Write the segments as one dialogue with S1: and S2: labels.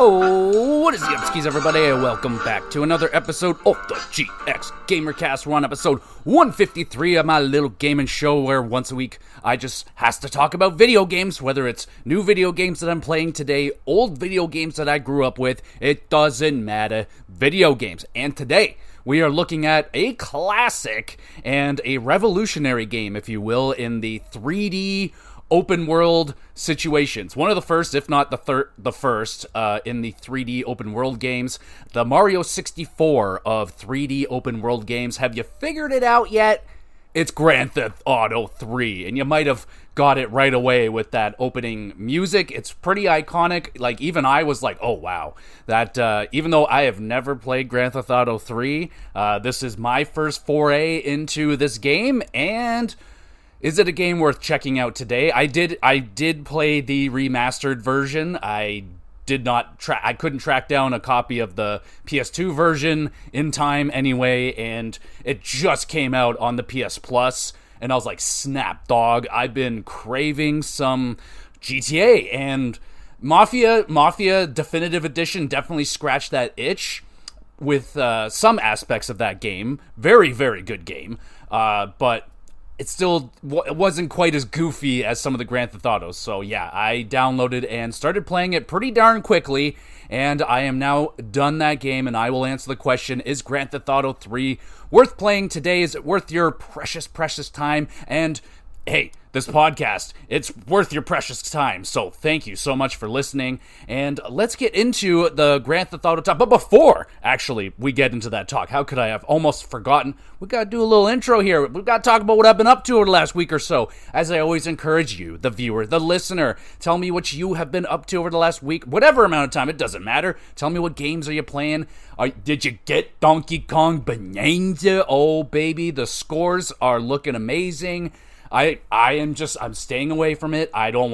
S1: Yo, what is the upskis, everybody? Welcome back to another episode of the GXGamerCast. We're on episode 153 of my little gaming show where once a week I just has to talk about video games, whether it's new video games that I'm playing today, old video games that I grew up with, it doesn't matter, video games. And today, we are looking at a classic and a revolutionary game, if you will, in the 3D open world situations. One of the first, if not the first, in the 3D open world games. The Mario 64 of 3D open world games. Have you figured it out yet? It's Grand Theft Auto 3, and you might have got it right away with that opening music. It's pretty iconic. Like, even I was like, oh wow, that even though I have never played Grand Theft Auto 3, this is my first foray into this game, and is it a game worth checking out today? I did play the remastered version. I couldn't track down a copy of the PS2 version in time anyway, and it just came out on the PS Plus, and I was like, snap, dog, I've been craving some GTA, and Mafia Definitive Edition definitely scratched that itch with some aspects of that game. Very, very good game, but it still wasn't quite as goofy as some of the Grand Theft Autos. So yeah, I downloaded and started playing it pretty darn quickly, and I am now done that game, and I will answer the question, is Grand Theft Auto 3 worth playing today? Is it worth your precious, precious time? And hey, this podcast, it's worth your precious time. So thank you so much for listening. And let's get into the Grand Theft Auto talk. But before, actually, we get into that talk, how could I have almost forgotten? We got to do a little intro here. We've got to talk about what I've been up to over the last week or so. As I always encourage you, the viewer, the listener, tell me what you have been up to over the last week. Whatever amount of time, it doesn't matter. Tell me what games are you playing. Did you get Donkey Kong Bonanza? Oh, baby, the scores are looking amazing. I'm staying away from it. I don't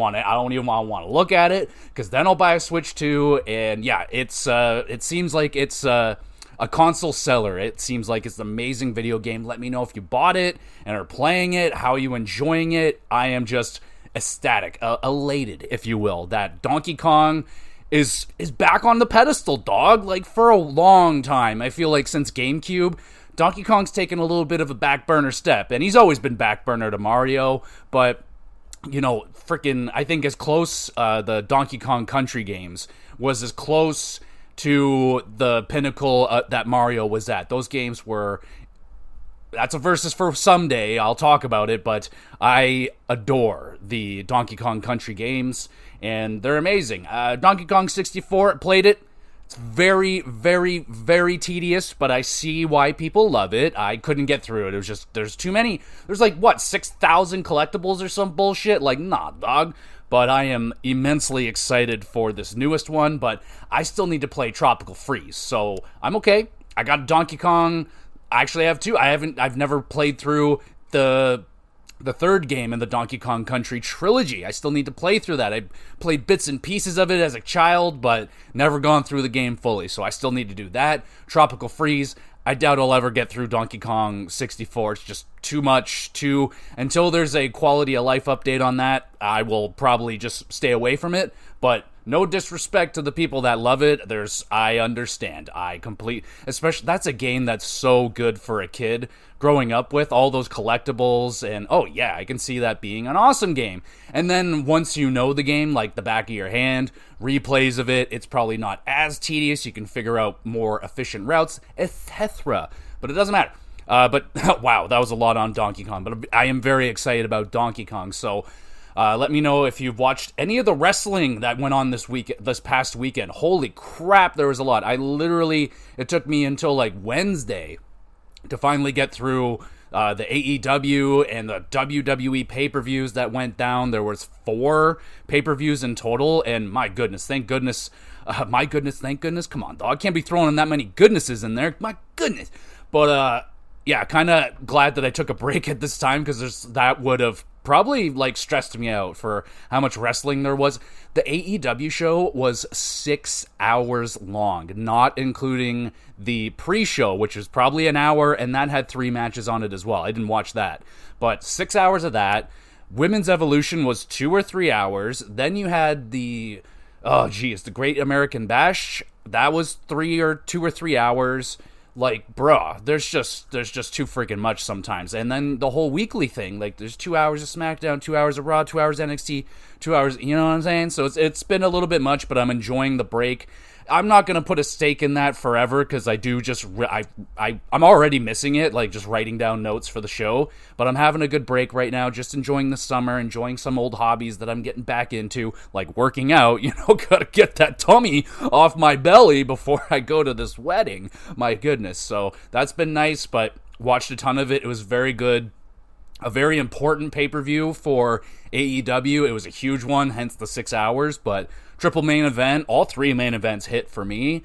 S1: even want to look at it, because then I'll buy a Switch 2, and yeah, it seems like it's a console seller. It seems like it's an amazing video game. Let me know if you bought it and are playing it, how are you enjoying it. I am just ecstatic, elated, if you will, that Donkey Kong is back on the pedestal, dog. Like, for a long time, I feel like since GameCube, Donkey Kong's taken a little bit of a back burner step, and he's always been back burner to Mario, but, you know, I think as close, the Donkey Kong Country games was as close to the pinnacle that Mario was at. Those games that's a versus for someday, I'll talk about it, but I adore the Donkey Kong Country games, and they're amazing. Donkey Kong 64, played it. It's very, very, very tedious, but I see why people love it. I couldn't get through it. It was just, there's too many. There's like, 6,000 collectibles or some bullshit? Like, nah, dog. But I am immensely excited for this newest one, but I still need to play Tropical Freeze, so I'm okay. I got Donkey Kong. I actually have two. I've never played through the third game in the Donkey Kong Country trilogy. I still need to play through that. I played bits and pieces of it as a child, but never gone through the game fully, so I still need to do that. Tropical Freeze, I doubt I'll ever get through Donkey Kong 64. It's just too much. Until there's a quality of life update on that, I will probably just stay away from it, but no disrespect to the people that love it. I understand. Especially, that's a game that's so good for a kid growing up with all those collectibles, and oh yeah, I can see that being an awesome game. And then once you know the game like the back of your hand, replays of it, it's probably not as tedious. You can figure out more efficient routes, etc. But it doesn't matter. But wow, that was a lot on Donkey Kong. But I am very excited about Donkey Kong. So let me know if you've watched any of the wrestling that went on this past weekend. Holy crap, there was a lot. It took me until like Wednesday to finally get through the AEW and the WWE pay-per-views that went down. There was 4 pay-per-views in total, and my goodness, thank goodness. Come on, dog. Can't be throwing in that many goodnesses in there. My goodness. But, yeah, kind of glad that I took a break at this time, because that would have probably like stressed me out for how much wrestling there was. The AEW show was 6 hours long, not including the pre-show, which was probably an hour, and that had 3 matches on it as well. I didn't watch that, but 6 hours of that. Women's Evolution was 2 or 3 hours. Then you had the Oh, geez, the Great American Bash, that was 2 or 3 hours. Like, bruh, there's just too freaking much sometimes. And then the whole weekly thing, like, there's 2 hours of SmackDown, 2 hours of Raw, 2 hours NXT, 2 hours, you know what I'm saying? So it's been a little bit much, but I'm enjoying the break. I'm not going to put a stake in that forever, because I do just, I'm already missing it, like just writing down notes for the show, but I'm having a good break right now, just enjoying the summer, enjoying some old hobbies that I'm getting back into, like working out, gotta get that tummy off my belly before I go to this wedding, my goodness. So that's been nice, but watched a ton of it. It was very good. A very important pay-per-view for AEW. It was a huge one, hence the 6 hours, but triple main event, all 3 main events hit for me.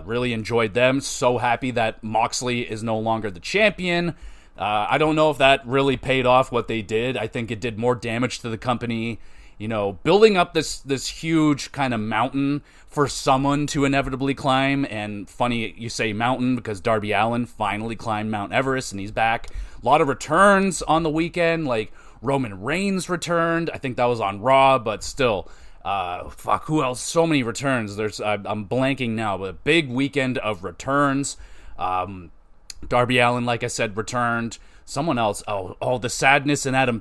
S1: Really enjoyed them. So happy that Moxley is no longer the champion. I don't know if that really paid off what they did. I think it did more damage to the company. Building up this huge kind of mountain for someone to inevitably climb. And funny you say mountain, because Darby Allin finally climbed Mount Everest and he's back. A lot of returns on the weekend, like Roman Reigns returned. I think that was on Raw, but still. Who else? So many returns. I'm blanking now, but a big weekend of returns. Darby Allin, like I said, returned. Someone else. The sadness in Adam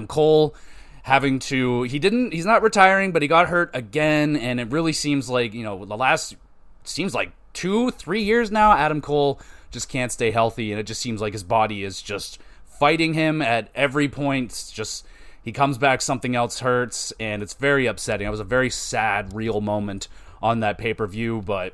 S1: Cole he's not retiring, but he got hurt again, and it really seems like, seems like 2-3 years now, Adam Cole just can't stay healthy, and it just seems like his body is just fighting him at every point. It's just, he comes back, something else hurts, and it's very upsetting. It was a very sad, real moment on that pay-per-view, but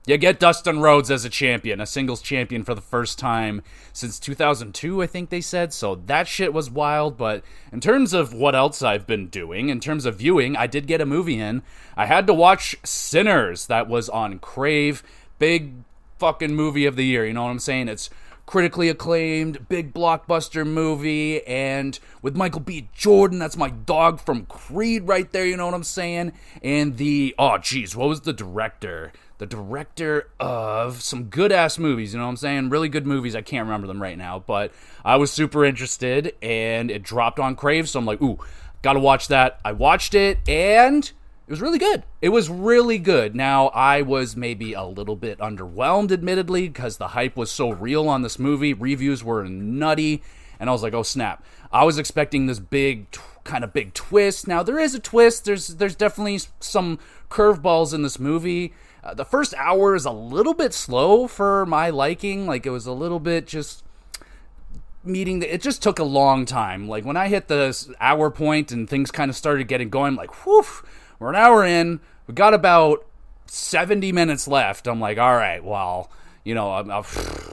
S1: you get Dustin Rhodes as a champion, a singles champion for the first time since 2002, I think they said, so that shit was wild. But in terms of what else I've been doing, in terms of viewing, I did get a movie in. I had to watch Sinners. That was on Crave. Big fucking movie of the year, you know what I'm saying? It's critically acclaimed, big blockbuster movie, and with Michael B. Jordan, that's my dog from Creed right there, you know what I'm saying? And what was the director? The director of some good-ass movies, you know what I'm saying? Really good movies, I can't remember them right now, but I was super interested, and it dropped on Crave, so I'm like, ooh, gotta watch that. I watched it, and it was really good. It was really good. Now, I was maybe a little bit underwhelmed, admittedly, because the hype was so real on this movie. Reviews were nutty, and I was like, oh, snap. I was expecting this big twist. Now, there is a twist. There's definitely some curveballs in this movie. The first hour is a little bit slow for my liking. Like, it was a little bit just it just took a long time. Like, when I hit the hour point and things kind of started getting going, I'm like, whew, we're an hour in. We got about 70 minutes left. I'm like, all right, well,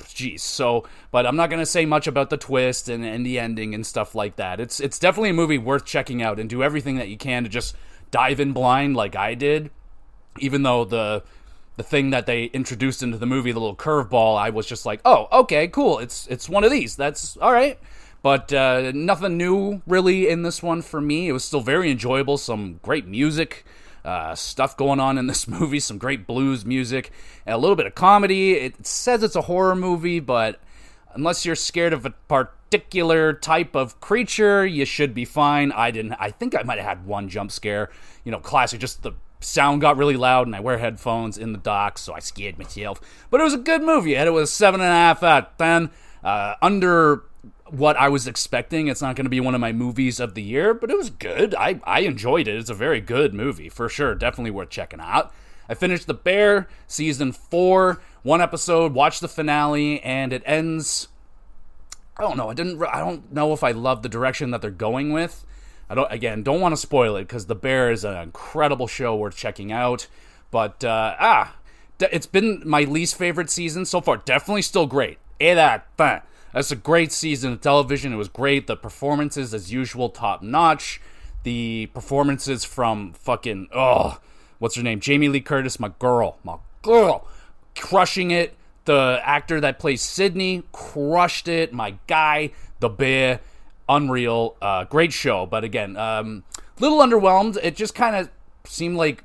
S1: geez. So, but I'm not going to say much about the twist and the ending and stuff like that. It's definitely a movie worth checking out, and do everything that you can to just dive in blind like I did. Even though the thing that they introduced into the movie, the little curveball, I was just like, oh, okay, cool. It's one of these. That's all right. But nothing new really in this one for me. It was still very enjoyable. Some great music stuff going on in this movie. Some great blues music. And a little bit of comedy. It says it's a horror movie, but unless you're scared of a particular type of creature, you should be fine. I think I might have had one jump scare. Classic, just the sound got really loud, and I wear headphones in the dock, so I scared myself. But it was a good movie, and it was 7.5 out of 10. Under what I was expecting. It's not going to be one of my movies of the year, but it was good. I enjoyed it. It's a very good movie, for sure. Definitely worth checking out. I finished The Bear, season 4, one episode, watched the finale, and it ends... I don't know. I don't know if I love the direction that they're going with. Don't want to spoil it, because The Bear is an incredible show worth checking out. But, it's been my least favorite season so far. Definitely still great. That's a great season of television. It was great. The performances, as usual, top notch. The performances from fucking, what's her name? Jamie Lee Curtis, my girl, crushing it. The actor that plays Sydney crushed it. My guy, The Bear, unreal. Great show, but again, little underwhelmed. It just kind of seemed like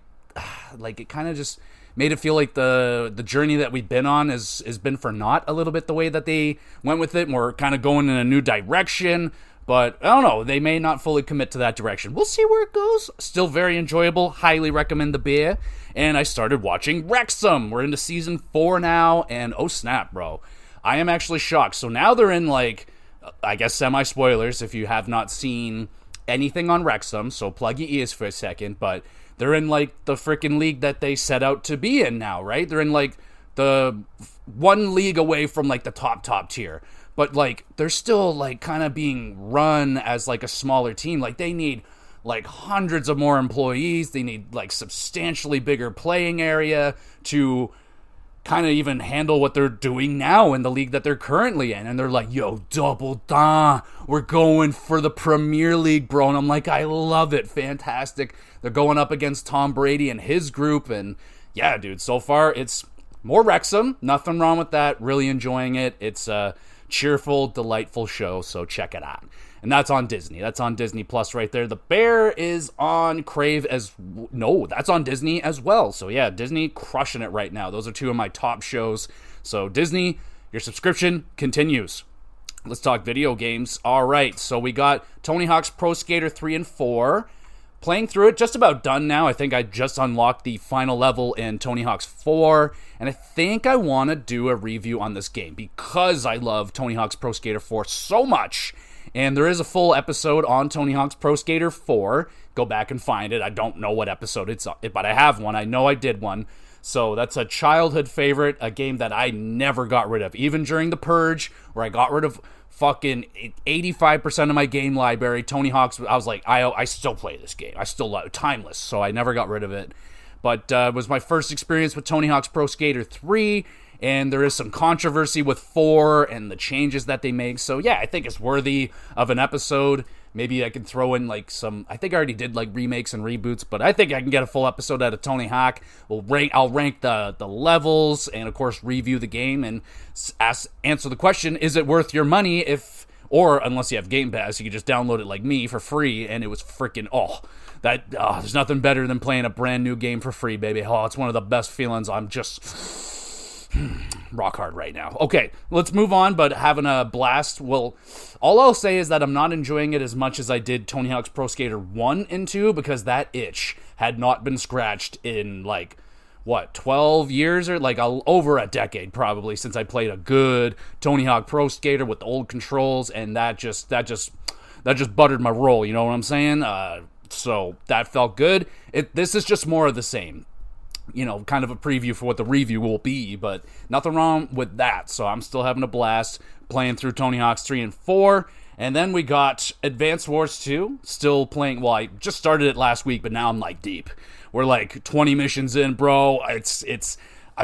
S1: it kind of just made it feel like the journey that we've been on has been for naught a little bit, the way that they went with it, and we're kind of going in a new direction. But I don't know, they may not fully commit to that direction. We'll see where it goes. Still very enjoyable. Highly recommend the beer. And I started watching Wrexham. We're into season 4 now, and oh snap, bro. I am actually shocked. So now they're in, like, I guess semi-spoilers if you have not seen anything on Wrexham, so plug your ears for a second, but they're in, like, the freaking league that they set out to be in now, right? They're in, like, the one league away from, like, the top tier. But, like, they're still, like, kind of being run as, like, a smaller team. Like, they need, like, hundreds of more employees. They need, like, substantially bigger playing area to kind of even handle what they're doing now in the league that they're currently in. And they're like, yo, double down. We're going for the Premier League, bro. And I'm like, I love it. Fantastic. They're going up against Tom Brady and his group. And, yeah, dude, so far it's more Wrexham. Nothing wrong with that. Really enjoying it. It's cheerful, delightful show, so check it out. And that's on Disney. That's on Disney Plus right there. The Bear is on Crave that's on Disney as well. So yeah, Disney crushing it right now. Those are two of my top shows. So Disney, your subscription continues. Let's talk video games. All right, so we got Tony Hawk's Pro Skater 3 and 4. Playing through it, just about done now. I think I just unlocked the final level in Tony Hawk's 4, and I think I want to do a review on this game because I love Tony Hawk's Pro Skater 4 so much. And there is a full episode on Tony Hawk's Pro Skater 4. Go back and find it. I don't know what episode it's on, but I have one. I know I did one. So that's a childhood favorite, a game that I never got rid of. Even during the Purge, where I got rid of fucking 85% of my game library, Tony Hawk's, I was like, I still play this game. I still love it. Timeless, so I never got rid of it. But it was my first experience with Tony Hawk's Pro Skater 3, and there is some controversy with 4 and the changes that they make. So yeah, I think it's worthy of an episode. Maybe I can throw in like some, I think I already did like remakes and reboots, but I think I can get a full episode out of Tony Hawk. I'll rank the levels and of course review the game and answer the question, is it worth your money or unless you have Game Pass, you can just download it like me for free, and it was freaking, there's nothing better than playing a brand new game for free, baby. It's one of the best feelings. I'm just rock hard right now. Okay, let's move on, but having a blast. Well, all I'll say is that I'm not enjoying it as much as I did Tony Hawk's Pro Skater 1 and 2, because that itch had not been scratched in, 12 years, or over a decade probably, since I played a good Tony Hawk Pro Skater with the old controls, and that just buttered my roll, you know what I'm saying? So that felt good. This is just more of the same. Kind of a preview for what the review will be, but nothing wrong with that. So I'm still having a blast playing through Tony Hawk's 3 and 4. And then we got Advance Wars 2, still playing. Well, I just started it last week, but now I'm deep. We're 20 missions in, bro. I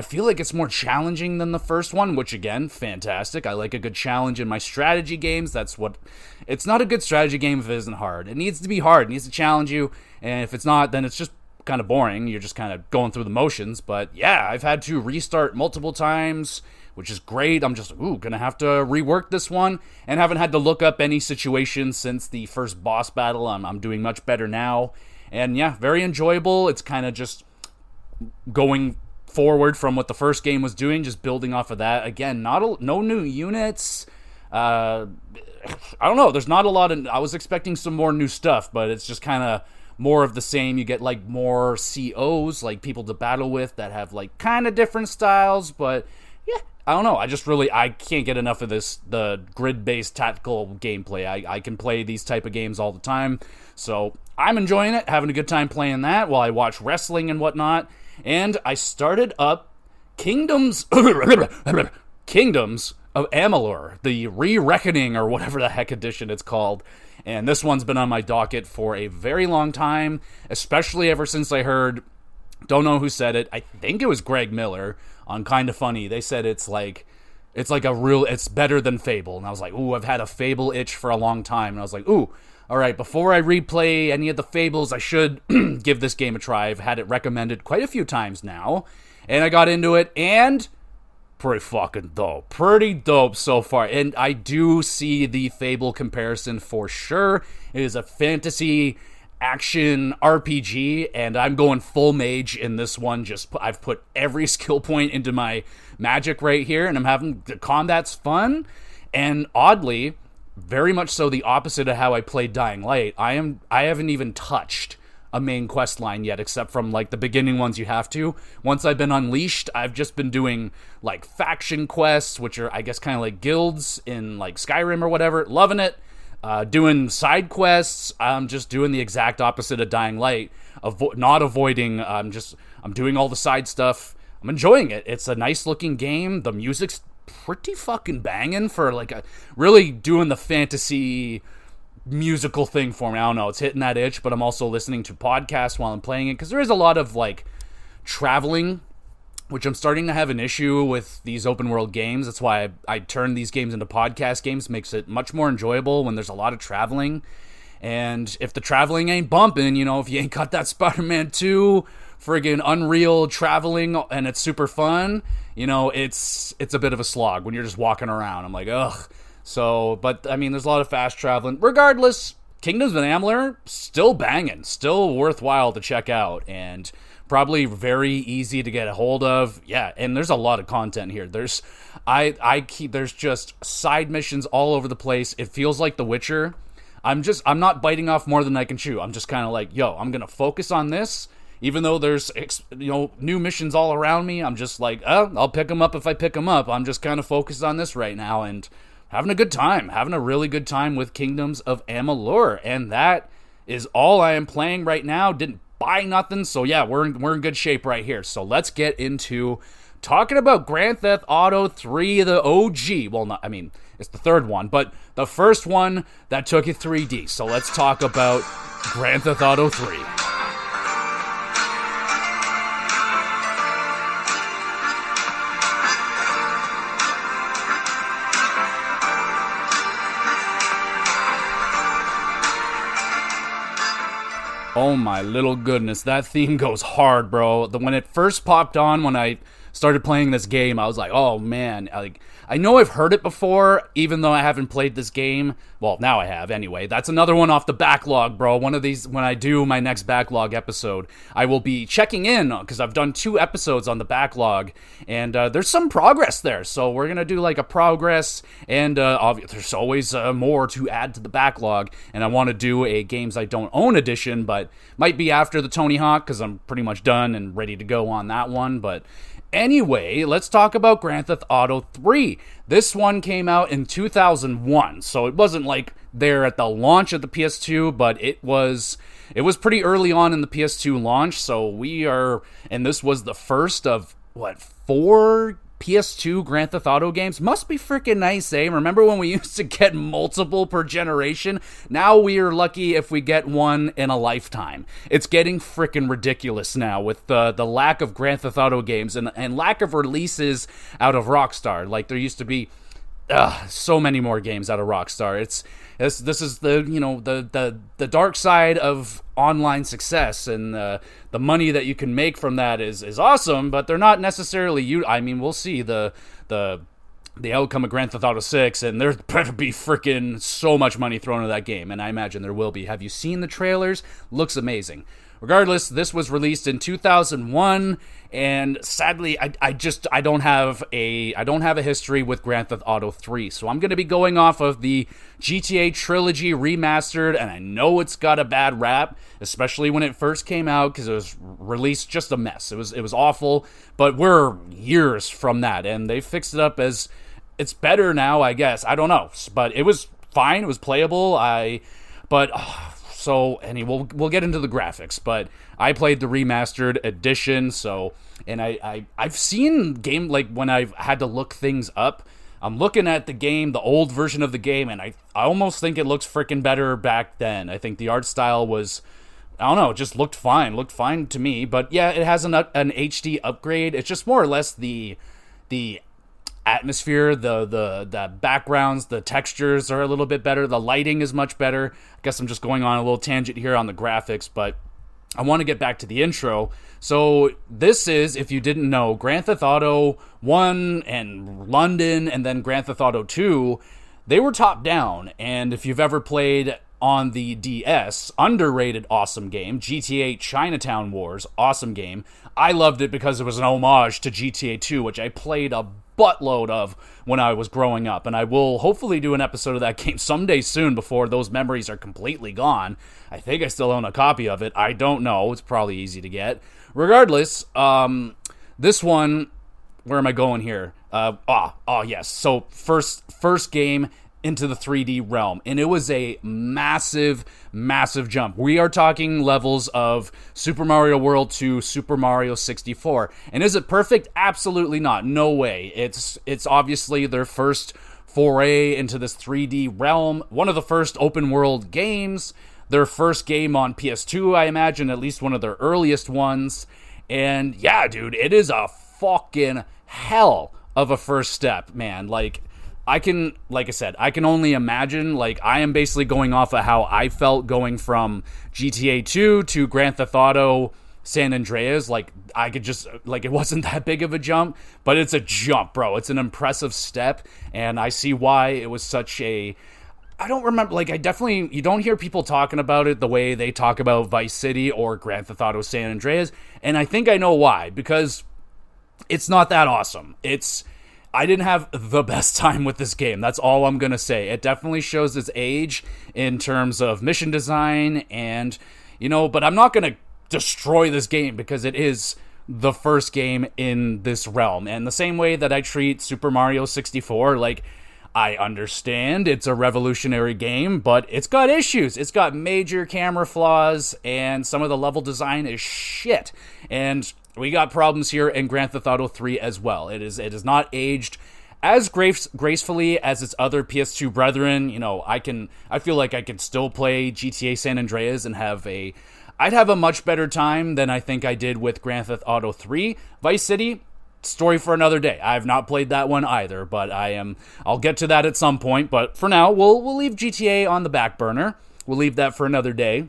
S1: feel like it's more challenging than the first one, which again, fantastic. I like a good challenge in my strategy games. It's not a good strategy game if it isn't hard. It needs to be hard. It needs to challenge you. And if it's not, then it's just kind of boring. You're just kind of going through the motions. But yeah, I've had to restart multiple times, which is great. I'm just gonna have to rework this one, and haven't had to look up any situations since the first boss battle. I'm doing much better now, and yeah, very enjoyable. It's kind of just going forward from what the first game was doing, just building off of that. Again, no new units. I don't know, there's not a lot of, I was expecting some more new stuff, but it's just kind of more of the same. You get more COs, people to battle with that have kind of different styles, but yeah, I don't know. I can't get enough of the grid-based tactical gameplay. I can play these type of games all the time, so I'm enjoying it, having a good time playing that while I watch wrestling and whatnot. And I started up Kingdoms of Amalur, the Re-Reckoning, or whatever the heck edition it's called. And this one's been on my docket for a very long time, especially ever since I heard, don't know who said it, I think it was Greg Miller on Kinda Funny. They said it's better than Fable. And I was like, ooh, I've had a Fable itch for a long time. And I was like, ooh, all right, before I replay any of the Fables, I should give this game a try. I've had it recommended quite a few times now. And I got into it, and pretty fucking dope. Pretty dope so far. And I do see the Fable comparison for sure. It is a fantasy action RPG, and I'm going full mage in this one. I've put every skill point into my magic right here, and I'm having the combat's fun. And oddly, very much so the opposite of how I played Dying Light. I haven't even touched a main quest line yet, except from like the beginning ones you have to. Once I've been unleashed, I've just been doing like faction quests, which are I guess kind of like guilds in like Skyrim or whatever. Loving it. Doing side quests. I'm just doing the exact opposite of Dying Light. Not avoiding. I'm doing all the side stuff. I'm enjoying it. It's a nice looking game. The music's pretty fucking banging for like really doing the fantasy musical thing for me. I don't know, it's hitting that itch, but I'm also listening to podcasts while I'm playing it, because there is a lot of like traveling, which I'm starting to have an issue with these open world games. That's why I turn these games into podcast games. Makes it much more enjoyable when there's a lot of traveling. And if the traveling ain't bumping, if you ain't got that Spider-Man 2 friggin' Unreal traveling and it's super fun, it's a bit of a slog when you're just walking around. I'm like, ugh. So, but I mean, there's a lot of fast traveling. Regardless, Kingdoms of Amalur, still banging, still worthwhile to check out, and probably very easy to get a hold of. Yeah, and there's a lot of content here. There's just side missions all over the place. It feels like The Witcher. I'm not biting off more than I can chew. I'm just kind of like, I'm gonna focus on this. Even though there's, new missions all around me, I'm just like, I'll pick them up if I pick them up. I'm just kind of focused on this right now, and having a good time, having a really good time with Kingdoms of Amalur, and that is all I am playing right now. Didn't buy nothing, so yeah, we're in good shape right here. So let's get into talking about Grand Theft Auto 3, the OG. Well, it's the third one, but the first one that took it 3D. So let's talk about Grand Theft Auto 3. Oh my little goodness, that theme goes hard, bro. When it first popped on, when I started playing this game, I was like, oh man, I know I've heard it before, even though I haven't played this game. Well, now I have, anyway. That's another one off the backlog, bro. One of these, when I do my next backlog episode, I will be checking in, because I've done 2 episodes on the backlog, and there's some progress there. So we're going to do like a progress, and there's always more to add to the backlog, and I want to do a Games I Don't Own edition, but might be after the Tony Hawk, because I'm pretty much done and ready to go on that one, but anyway, let's talk about Grand Theft Auto 3. This one came out in 2001, so it wasn't like there at the launch of the PS2, but it was pretty early on in the PS2 launch, and this was the first of, 4 PS2 Grand Theft Auto games? Must be freaking nice, eh? Remember when we used to get multiple per generation? Now we are lucky if we get one in a lifetime. It's getting freaking ridiculous now with the lack of Grand Theft Auto games and lack of releases out of Rockstar. Like, there used to be so many more games out of Rockstar. This is the dark side of online success, and the money that you can make from that is awesome, but they're not necessarily we'll see the outcome of Grand Theft Auto 6, and there better be freaking so much money thrown into that game, and I imagine there will be. Have you seen the trailers? Looks amazing. Regardless, this was released in 2001, and sadly, I don't have a history with Grand Theft Auto 3, so I'm going to be going off of the GTA Trilogy Remastered, and I know it's got a bad rap, especially when it first came out, because it was released just a mess. It was awful, but we're years from that, and they fixed it up as it's better now, I guess. I don't know, but it was fine. It was playable. So, anyway, we'll get into the graphics, but I played the remastered edition, and I've seen game, like, when I've had to look things up, I'm looking at the game, the old version of the game, and I almost think it looks freaking better back then. I think the art style was, I don't know, it just looked fine to me, but yeah, it has an HD upgrade. It's just more or less the atmosphere, the backgrounds, the textures are a little bit better. The lighting is much better. I guess I'm just going on a little tangent here on the graphics, but I want to get back to the intro. So this is, if you didn't know, Grand Theft Auto 1 and London, and then Grand Theft Auto 2, they were top down. And if you've ever played on the DS, underrated awesome game, GTA Chinatown Wars, awesome game. I loved it because it was an homage to GTA 2, which I played a buttload of when I was growing up, and I will hopefully do an episode of that game someday soon before those memories are completely gone. I think I still own a copy of it. I don't know. It's probably easy to get. Regardless, this one, where am I going here? Yes. So first game into the 3D realm, and it was a massive jump. We are talking levels of Super Mario World to Super Mario 64. And is it perfect? Absolutely not. No way. It's obviously their first foray into this 3D realm, one of the first open world games, their first game on PS2, I imagine, at least one of their earliest ones. And yeah, dude, it is a fucking hell of a first step, man. Like I can only imagine. Like, I am basically going off of how I felt going from GTA 2 to Grand Theft Auto San Andreas. Like, I could just, like, it wasn't that big of a jump, but it's a jump, bro. It's an impressive step, and I see why it was such a, I don't remember, like, you don't hear people talking about it the way they talk about Vice City or Grand Theft Auto San Andreas, and I think I know why, because it's not that awesome. I didn't have the best time with this game. That's all I'm going to say. It definitely shows its age in terms of mission design and, but I'm not going to destroy this game because it is the first game in this realm. And the same way that I treat Super Mario 64, like, I understand it's a revolutionary game, but it's got issues. It's got major camera flaws, and some of the level design is shit. And we got problems here in Grand Theft Auto 3 as well. It is not aged as gracefully as its other PS2 brethren. I feel like I could still play GTA San Andreas and I'd have a much better time than I think I did with Grand Theft Auto 3. Vice City, story for another day. I have not played that one either, but I'll get to that at some point. But for now, we'll leave GTA on the back burner. We'll leave that for another day.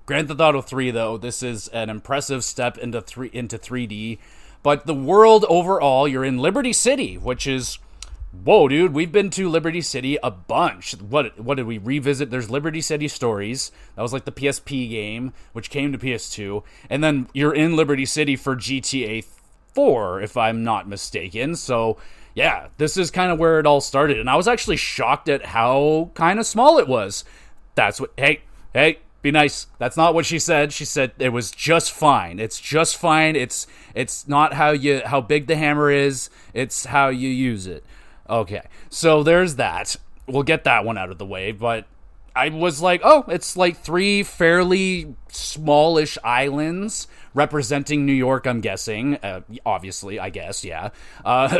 S1: Grand Theft Auto 3, though, this is an impressive step into 3D. But the world overall, you're in Liberty City, which is, whoa, dude, we've been to Liberty City a bunch. What did we revisit? There's Liberty City Stories. That was like the PSP game, which came to PS2. And then you're in Liberty City for GTA 4, if I'm not mistaken. So, yeah, this is kind of where it all started. And I was actually shocked at how kind of small it was. That's what, hey, be nice. That's not what she said. She said it was just fine. It's just fine. It's not how big the hammer is. It's how you use it. Okay. So there's that. We'll get that one out of the way, but I was like, oh, it's like 3 fairly smallish islands representing New York, I'm guessing. Obviously, I guess, yeah.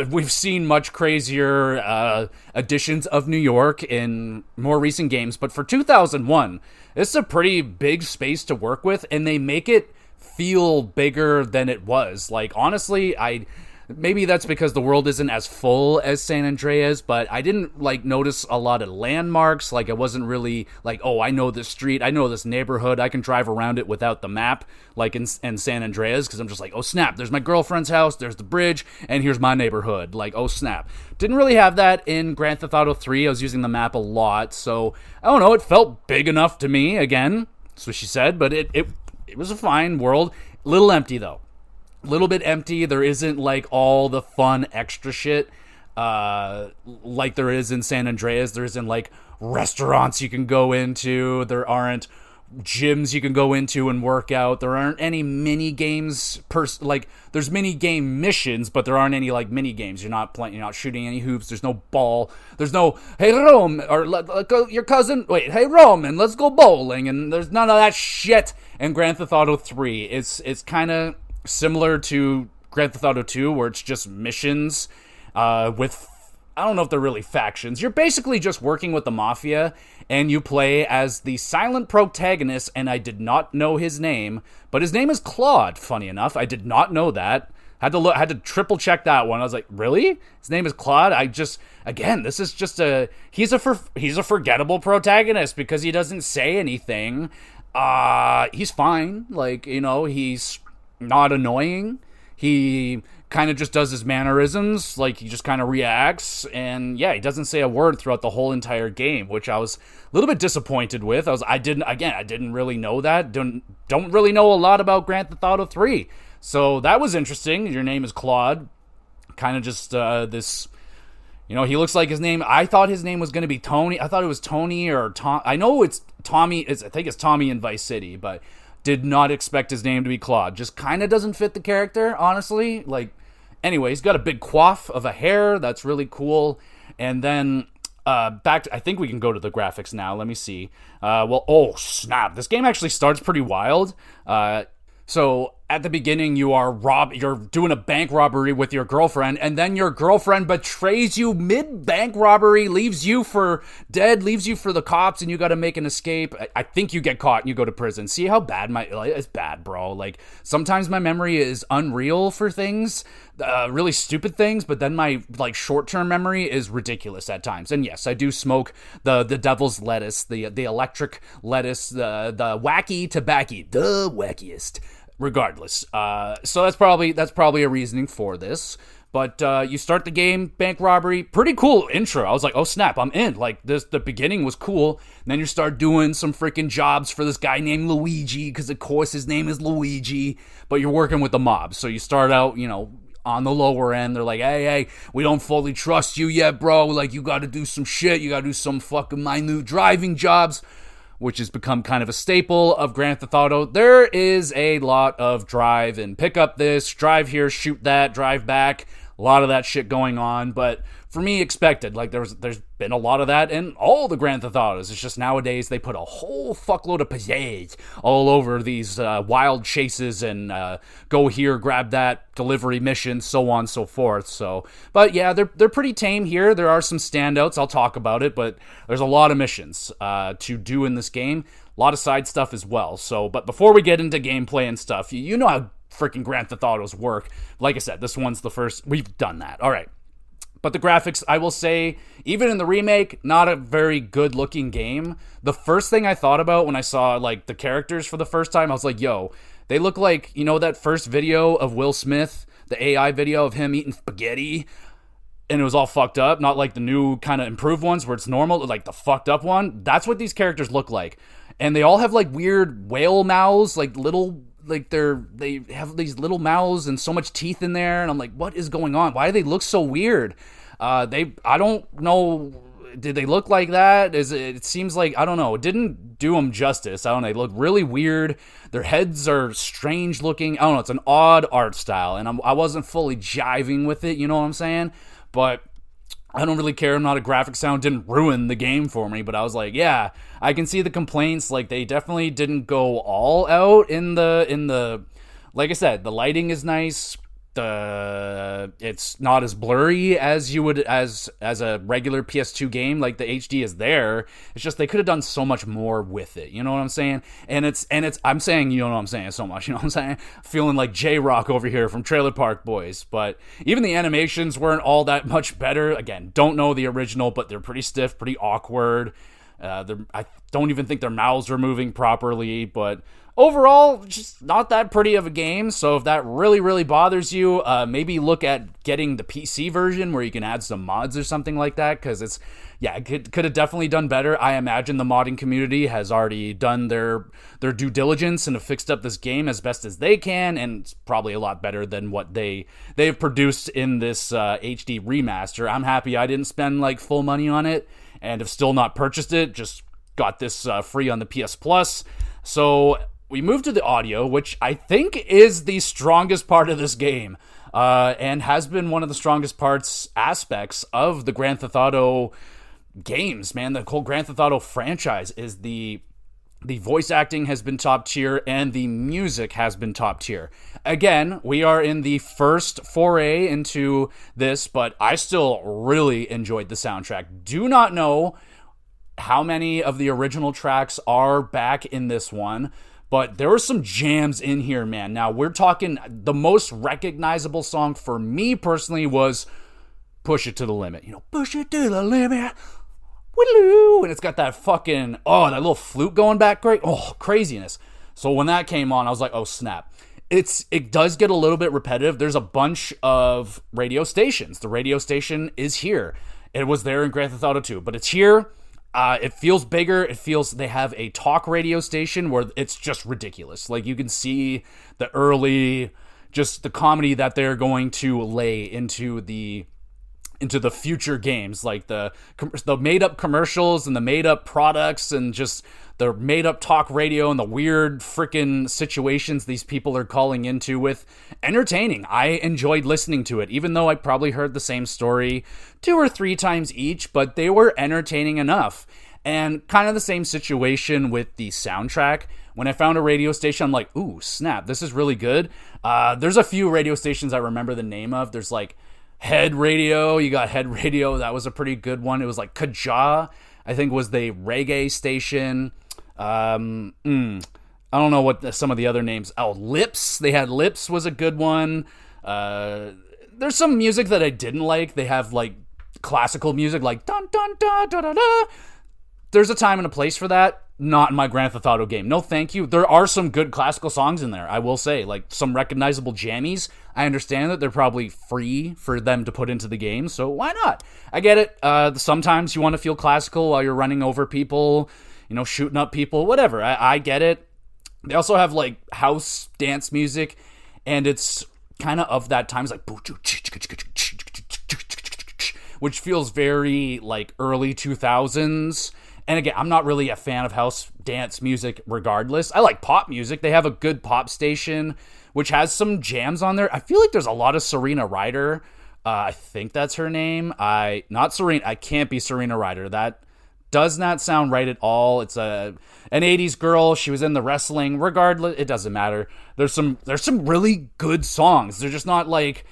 S1: We've seen much crazier editions of New York in more recent games, but for 2001, it's a pretty big space to work with, and they make it feel bigger than it was. Like, honestly, maybe that's because the world isn't as full as San Andreas, but I didn't, like, notice a lot of landmarks. Like, I wasn't really like, oh, I know this street, I know this neighborhood, I can drive around it without the map, like in San Andreas, because I'm just like, oh, snap, there's my girlfriend's house, there's the bridge, and here's my neighborhood. Like, oh, snap. Didn't really have that in Grand Theft Auto 3. I was using the map a lot, so, I don't know, it felt big enough to me, again, that's what she said, but it was a fine world. A little empty, though. Little bit empty. There isn't like all the fun extra shit like there is in San Andreas. There isn't like restaurants you can go into. There aren't gyms you can go into and work out. There aren't any mini games there's mini game missions, but there aren't any like mini games. You're not playing, you're not shooting any hoops. There's no ball. There's no, hey Rome, or your cousin, wait, hey Roman, let's go bowling. And there's none of that shit in Grand Theft Auto 3. It's kind of similar to Grand Theft Auto 2, where it's just missions with, I don't know if they're really factions. You're basically just working with the mafia, and you play as the silent protagonist, and I did not know his name, but his name is Claude, funny enough. I did not know that. Had to triple check that one. I was like, really? His name is Claude? This is just he's a forgettable protagonist because he doesn't say anything. He's fine. Like, he's not annoying. He kind of just does his mannerisms, like he just kind of reacts, and yeah, he doesn't say a word throughout the whole entire game, which I was a little bit disappointed with. I didn't really know that. Don't really know a lot about Grand Theft Auto 3. So that was interesting. Your name is Claude. kind of just this, you know, he looks like his name. I thought his name was going to be Tony. I thought it was Tony or Tom. I know it's Tommy. I think it's Tommy in Vice City, but did not expect his name to be Claude. Just kind of doesn't fit the character, honestly. Like, anyway, he's got a big coif of a hair. That's really cool. And then back to, I think we can go to the graphics now. Let me see. Oh, snap. This game actually starts pretty wild. So at the beginning, you're doing a bank robbery with your girlfriend, and then your girlfriend betrays you mid-bank robbery, leaves you for dead, leaves you for the cops, and you got to make an escape. I think you get caught and you go to prison. See how bad it's bad, bro. Like, sometimes my memory is unreal for things, really stupid things, but then my, like, short-term memory is ridiculous at times. And yes, I do smoke the devil's lettuce, the electric lettuce, the wacky tobacco, the wackiest. Regardless, so that's probably a reasoning for this. But you start the game, bank robbery, pretty cool intro. I was like, oh snap, I'm in. Like, the beginning was cool. And then you start doing some freaking jobs for this guy named Luigi, because of course his name is Luigi. But you're working with the mob, so you start out, you know, on the lower end. They're like, hey, we don't fully trust you yet, bro. Like, you got to do some shit. You got to do some fucking minute driving jobs, which has become kind of a staple of Grand Theft Auto. There is a lot of drive and pick up this, drive here, shoot that, drive back. A lot of that shit going on, but for me, expected. Like, there's been a lot of that in all the Grand Theft Autos. It's just nowadays they put a whole fuckload of pizzazz all over these wild chases and go here, grab that, delivery missions, so on and so forth. So, but yeah, they're pretty tame here. There are some standouts. I'll talk about it, but there's a lot of missions to do in this game. A lot of side stuff as well. So, but before we get into gameplay and stuff, you know how freaking Grand Theft Autos work. Like I said, this one's the first. We've done that. All right. But the graphics, I will say, even in the remake, not a very good looking game. The first thing I thought about when I saw, like, the characters for the first time, I was like, yo, they look like, you know, that first video of Will Smith, the AI video of him eating spaghetti, and it was all fucked up, not like the new kind of improved ones where it's normal, like the fucked up one. That's what these characters look like. And they all have, like, weird whale mouths, like little, like they have these little mouths and so much teeth in there, and I'm like, what is going on? Why do they look so weird? I don't know. Did they look like that? It seems like, I don't know. It didn't do them justice. I don't know. They look really weird. Their heads are strange looking. I don't know. It's an odd art style, and I wasn't fully jiving with it. You know what I'm saying? But I don't really care. I'm not a graphic sound. Didn't ruin the game for me, but I was like, yeah, I can see the complaints. Like, they definitely didn't go all out in the, like I said, the lighting is nice. It's not as blurry as you would as a regular PS2 game. Like, the HD is there. It's just they could have done so much more with it. You know what I'm saying? And it's I'm saying, you know what I'm saying, so much. You know what I'm saying? Feeling like J-Rock over here from Trailer Park Boys. But even the animations weren't all that much better. Again, don't know the original, but they're pretty stiff, pretty awkward. I don't even think their mouths are moving properly, but overall, just not that pretty of a game. So if that really, really bothers you, maybe look at getting the PC version where you can add some mods or something like that, because it could have definitely done better. I imagine the modding community has already done their due diligence and have fixed up this game as best as they can, and it's probably a lot better than what they've produced in this HD remaster. I'm happy I didn't spend like full money on it, and have still not purchased it. Just got this free on the PS Plus. So we move to the audio, which I think is the strongest part of this game, and has been one of the strongest aspects of the Grand Theft Auto games, man. The whole Grand Theft Auto franchise is the voice acting has been top tier, and the music has been top tier. Again, we are in the first foray into this, but I still really enjoyed the soundtrack. Do not know how many of the original tracks are back in this one, but there were some jams in here, man. Now, we're talking, the most recognizable song for me personally was Push It to the Limit. You know, push it to the limit. Woo! And it's got that fucking, that little flute going back, great. Oh, craziness. So when that came on, I was like, oh, snap. It does get a little bit repetitive. There's a bunch of radio stations. The radio station is here. It was there in Grand Theft Auto 2, but it's here. It feels bigger. It feels they have a talk radio station where it's just ridiculous. Like, you can see the early just the comedy that they're going to lay into the future games, like the made up commercials and the made up products and just the made up talk radio and the weird freaking situations these people are calling into with entertaining. I enjoyed listening to it, even though I probably heard the same story 2 or 3 times each, but they were entertaining enough. And kind of the same situation with the soundtrack. When I found a radio station, I'm like, ooh, snap, this is really good. There's a few radio stations I remember the name of. There's like Head Radio. You got Head Radio. That was a pretty good one. It was like Kaja, I think, was the reggae station. I don't know what some of the other names. Oh, Lips. They had Lips was a good one. There's some music that I didn't like. They have like classical music like dun dun da da da da. There's a time and a place for that. Not in my Grand Theft Auto game. No, thank you. There are some good classical songs in there, I will say. Like, some recognizable jammies. I understand that they're probably free for them to put into the game, so why not? I get it. Sometimes you want to feel classical while you're running over people, shooting up people, whatever. I get it. They also have, like, house dance music, and it's kind of that time. It's like, which feels very, like, early 2000s. And again, I'm not really a fan of house dance music regardless. I like pop music. They have a good pop station, which has some jams on there. I feel like there's a lot of Serena Ryder. I think that's her name. Not Serena. I can't be Serena Ryder. That does not sound right at all. It's an 80s girl. She was in the wrestling. Regardless, it doesn't matter. There's some really good songs. They're just not like,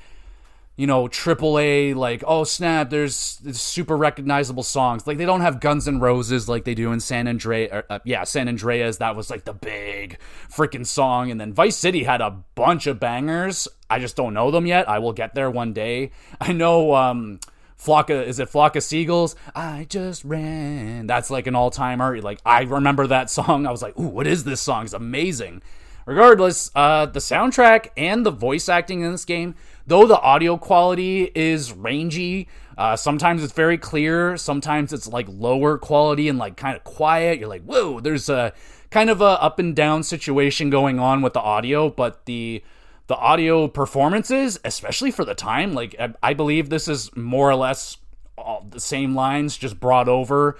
S1: triple A, like, oh snap, there's super recognizable songs. Like, they don't have Guns N' Roses like they do in San Andreas. San Andreas, that was like the big freaking song. And then Vice City had a bunch of bangers. I just don't know them yet. I will get there one day. I know Flock of Seagulls? I just ran. That's like an all-timer. Like, I remember that song. I was like, ooh, what is this song? It's amazing. Regardless, the soundtrack and the voice acting in this game, though the audio quality is rangy, sometimes it's very clear, sometimes it's like lower quality and like kind of quiet. You're like, whoa, there's a kind of a up and down situation going on with the audio, but the audio performances, especially for the time, like I believe this is more or less all the same lines just brought over.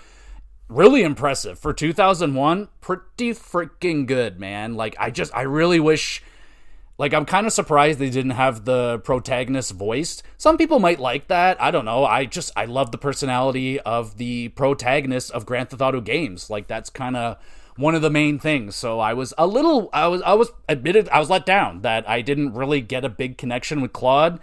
S1: Really impressive. For 2001, pretty freaking good, man. Like, I really wish, like, I'm kind of surprised they didn't have the protagonist voiced. Some people might like that. I don't know. I love the personality of the protagonist of Grand Theft Auto games. Like, that's kind of one of the main things. So I was let down that I didn't really get a big connection with Claude.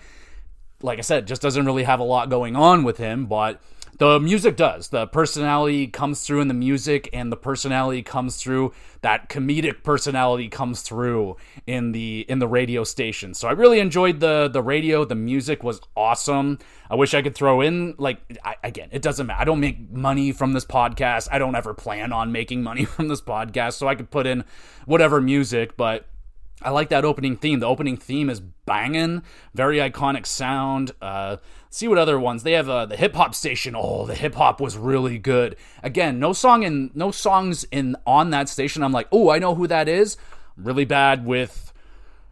S1: Like I said, just doesn't really have a lot going on with him, but the music does. The personality comes through in the music, and the personality comes through. That comedic personality comes through in the radio station. So I really enjoyed the radio. The music was awesome. I wish I could throw in, like, again, it doesn't matter. I don't make money from this podcast. I don't ever plan on making money from this podcast, so I could put in whatever music, but I like that opening theme. The opening theme is banging, very iconic sound. See what other ones they have. The hip hop station. Oh, the hip hop was really good. Again, no songs on that station. I'm like, oh, I know who that is. I'm really bad with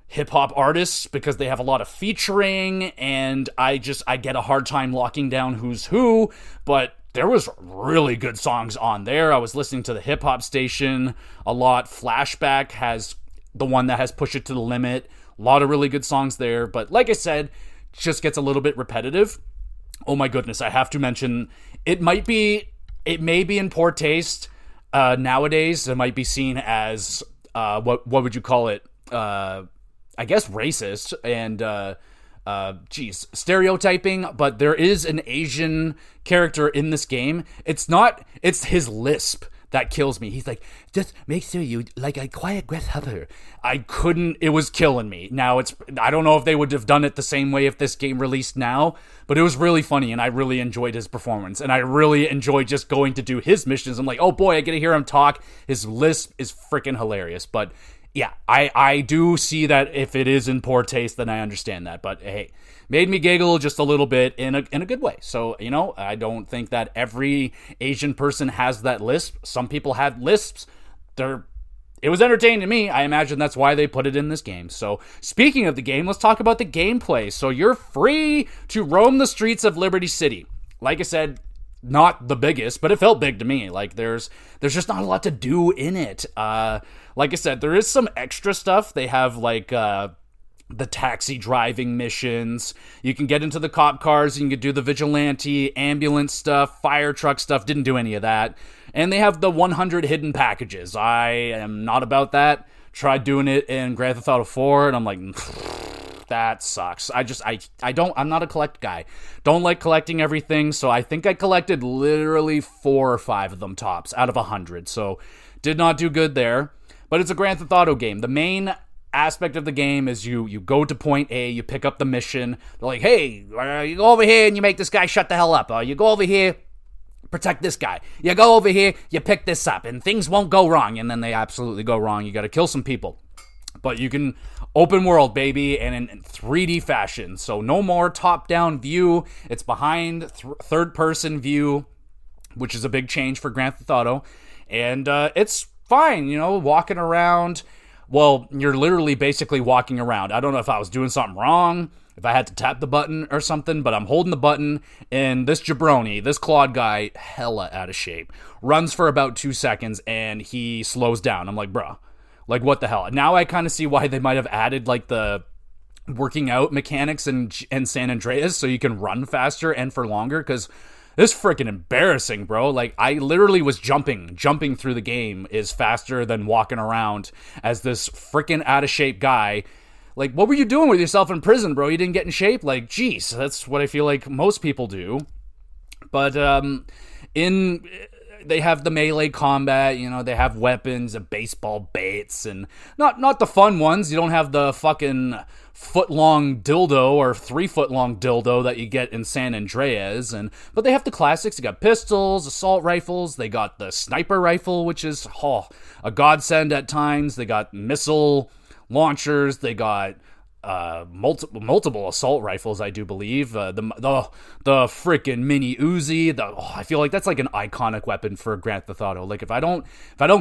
S1: hip hop artists because they have a lot of featuring, and I get a hard time locking down who's who. But there was really good songs on there. I was listening to the hip hop station a lot. Flashback has the one that has Push It to the Limit. A lot of really good songs there. But like I said, it just gets a little bit repetitive. Oh my goodness, I have to mention, it may be in poor taste nowadays. It might be seen as, what would you call it? I guess racist and, stereotyping, but there is an Asian character in this game. It's his lisp that kills me. He's like, just make sure you like a quiet grasshopper. It was killing me. Now I don't know if they would have done it the same way if this game released now, but it was really funny and I really enjoyed his performance and I really enjoyed just going to do his missions. I'm like, oh boy, I get to hear him talk. His lisp is freaking hilarious. But yeah, I do see that if it is in poor taste, then I understand that. But hey, made me giggle just a little bit in a good way. So, I don't think that every Asian person has that lisp. Some people have lisps. it was entertaining to me. I imagine that's why they put it in this game. So, speaking of the game, let's talk about the gameplay. So, you're free to roam the streets of Liberty City. Like I said, not the biggest, but it felt big to me. Like, there's just not a lot to do in it. Like I said, there is some extra stuff. They have, like, the taxi driving missions. You can get into the cop cars. You can do the vigilante, ambulance stuff, fire truck stuff. Didn't do any of that. And they have the 100 hidden packages. I am not about that. Tried doing it in Grand Theft Auto 4, and I'm like, that sucks. I'm not a collect guy. Don't like collecting everything, so I think I collected literally 4 or 5 of them tops out of 100. So, did not do good there. But it's a Grand Theft Auto game. The main aspect of the game is you go to point A, you pick up the mission. They're like, hey, you go over here and you make this guy shut the hell up. You go over here, protect this guy. You go over here, you pick this up, and things won't go wrong. And then they absolutely go wrong. You got to kill some people. But you can open world, baby, and in 3D fashion. So no more top-down view. It's behind third-person view, which is a big change for Grand Theft Auto. And it's fine, walking around. Well, you're literally basically walking around. I don't know if I was doing something wrong, if I had to tap the button or something, but I'm holding the button, and this jabroni, this Claude guy, hella out of shape, runs for about 2 seconds, and he slows down. I'm like, bruh, like, what the hell? Now I kind of see why they might have added, like, the working out mechanics in San Andreas so you can run faster and for longer, because this is freaking embarrassing, bro. Like, I literally was jumping through the game is faster than walking around as this freaking out-of-shape guy. Like, what were you doing with yourself in prison, bro? You didn't get in shape? Like, geez, that's what I feel like most people do. But, they have the melee combat, they have weapons, baseball baits, and not the fun ones. You don't have the fucking foot-long dildo or 3-foot-long dildo that you get in San Andreas, but they have the classics. They got pistols, assault rifles, they got the sniper rifle, which is a godsend at times. They got missile launchers, they got multiple assault rifles, I do believe. The freaking mini Uzi. I feel like that's like an iconic weapon for Grand Theft Auto. Like, if I don't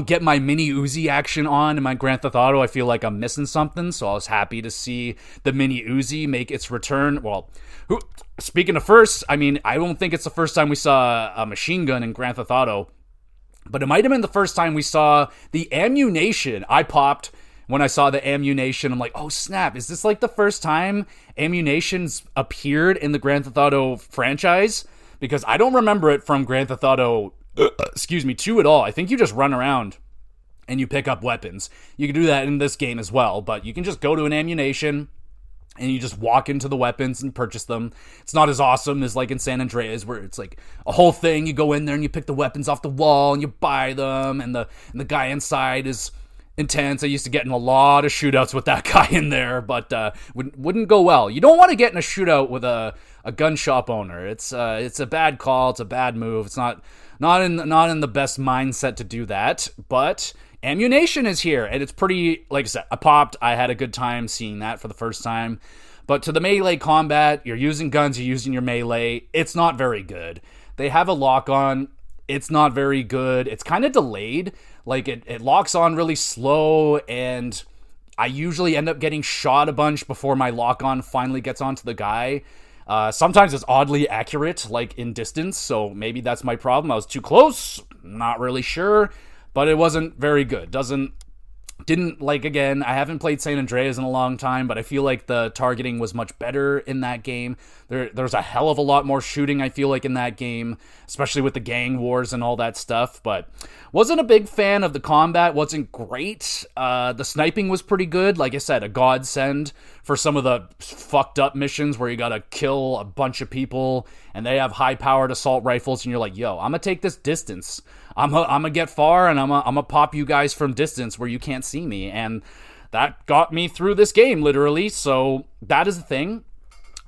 S1: get my mini Uzi action on in my Grand Theft Auto, I feel like I'm missing something. So I was happy to see the mini Uzi make its return. Well, speaking of first, I mean, I don't think it's the first time we saw a machine gun in Grand Theft Auto, but it might have been the first time we saw the ammunition. I popped when I saw the ammunition. I'm like, oh snap, is this like the first time ammunition's appeared in the Grand Theft Auto franchise? Because I don't remember it from Grand Theft Auto 2 at all. I think you just run around and you pick up weapons. You can do that in this game as well, but you can just go to an ammunition and you just walk into the weapons and purchase them. It's not as awesome as like in San Andreas, where it's like a whole thing. You go in there and you pick the weapons off the wall and you buy them, and the guy inside is intense. I used to get in a lot of shootouts with that guy in there, but wouldn't go well. You don't want to get in a shootout with a gun shop owner. It's a bad call. It's a bad move. It's not in the best mindset to do that. But ammunition is here, and it's pretty. Like I said, I popped. I had a good time seeing that for the first time. But to the melee combat, you're using guns. You're using your melee. It's not very good. They have a lock on. It's not very good. It's kind of delayed. Like, it locks on really slow, and I usually end up getting shot a bunch before my lock-on finally gets onto the guy. Sometimes it's oddly accurate, like in distance, so maybe that's my problem. I was too close, not really sure, but it wasn't very good. Again, I haven't played San Andreas in a long time, but I feel like the targeting was much better in that game. There's a hell of a lot more shooting, I feel like, in that game, especially with the gang wars and all that stuff, but wasn't a big fan of the combat. Wasn't great. The sniping was pretty good. Like I said, a godsend for some of the fucked up missions where you gotta kill a bunch of people, and they have high-powered assault rifles, and you're like, yo, I'm gonna take this distance. I'm gonna get far, and I'm gonna pop you guys from distance where you can't see me, and that got me through this game, literally, so that is a thing.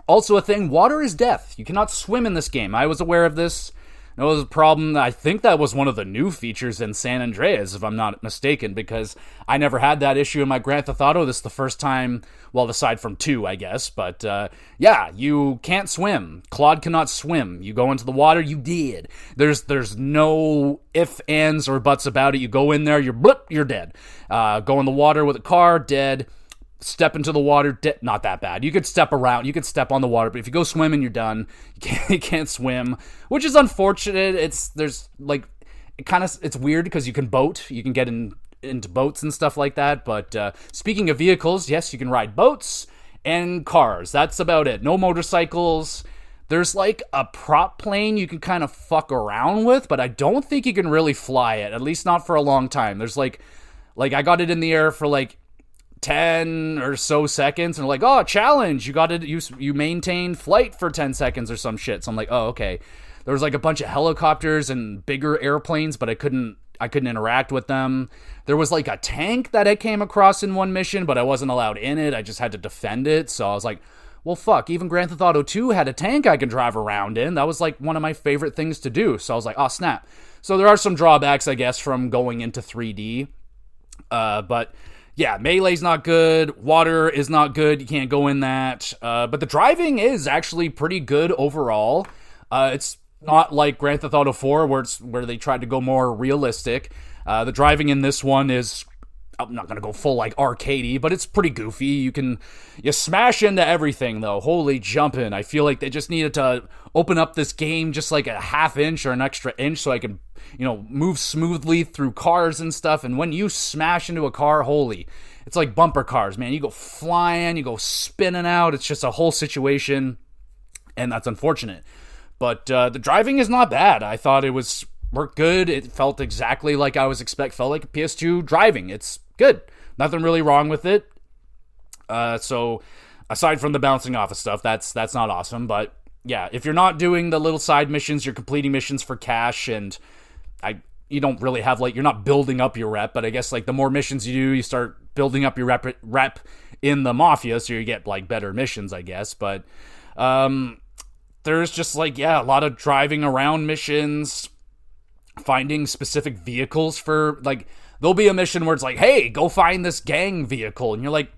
S1: Also a thing, water is death. You cannot swim in this game. I was aware of this That was a problem. I think that was one of the new features in San Andreas, if I'm not mistaken, because I never had that issue in my Grand Theft Auto. This is the first time, well, aside from 2, I guess. But, yeah, you can't swim. Claude cannot swim. You go into the water, you did. There's no ifs, ands, or buts about it. You go in there, you're dead. Go in the water with a car, dead. Step into the water, not that bad. You could step around, you could step on the water, but if you go swimming, you're done. You can't swim, which is unfortunate. It's weird because you can boat, you can get into boats and stuff like that. But speaking of vehicles, yes, you can ride boats and cars. That's about it. No motorcycles. There's like a prop plane you can kind of fuck around with, but I don't think you can really fly it, at least not for a long time. There's like I got it in the air for like 10 or so seconds, and like, oh, challenge, you got it, you maintained flight for 10 seconds or some shit. So I'm like, oh, okay. There was like a bunch of helicopters and bigger airplanes, but I couldn't interact with them. There was like a tank that I came across in one mission, but I wasn't allowed in it. I just had to defend it. So I was like, well, fuck, even Grand Theft Auto 2 had a tank I could drive around in. That was like one of my favorite things to do. So I was like, oh, snap. So there are some drawbacks, I guess, from going into 3D. But yeah, Melee's not good. Water is not good. You can't go in that. But the driving is actually pretty good overall. It's not like Grand Theft Auto 4 where they tried to go more realistic. The driving in this one is, I'm not going to go full like arcadey, but it's pretty goofy. You smash into everything though. Holy jumping. I feel like they just needed to open up this game just like a half inch or an extra inch so I can, move smoothly through cars and stuff. And when you smash into a car, holy, it's like bumper cars, man. You go flying, you go spinning out. It's just a whole situation, and that's unfortunate. But the driving is not bad. I thought it worked good. It felt exactly like I was felt like a PS2 driving. It's good. Nothing really wrong with it. So aside from the bouncing off of stuff, that's not awesome. But yeah, if you're not doing the little side missions, you're completing missions for cash, and you don't really have you're not building up your rep. But I guess the more missions you do, you start building up your rep in the mafia, so you get better missions, I guess. But there's just a lot of driving around missions, finding specific vehicles for there'll be a mission where it's like, hey, go find this gang vehicle, and you're like,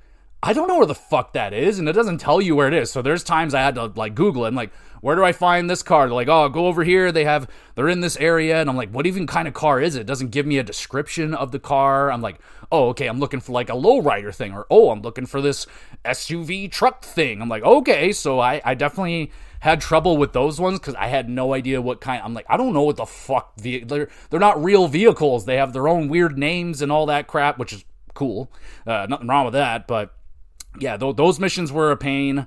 S1: I don't know where the fuck that is, and it doesn't tell you where it is. So there's times I had to Google it. I'm like, where do I find this car? They're like, oh, go over here. They're in this area, and I'm like, what even kind of car is it? It doesn't give me a description of the car. I'm like, oh, okay, I'm looking for a lowrider thing, or oh, I'm looking for this SUV truck thing. I'm like, okay, so I definitely had trouble with those ones because I had no idea what kind. I'm like, I don't know what the fuck they're not real vehicles. They have their own weird names and all that crap, which is cool. Nothing wrong with that, but yeah, those missions were a pain.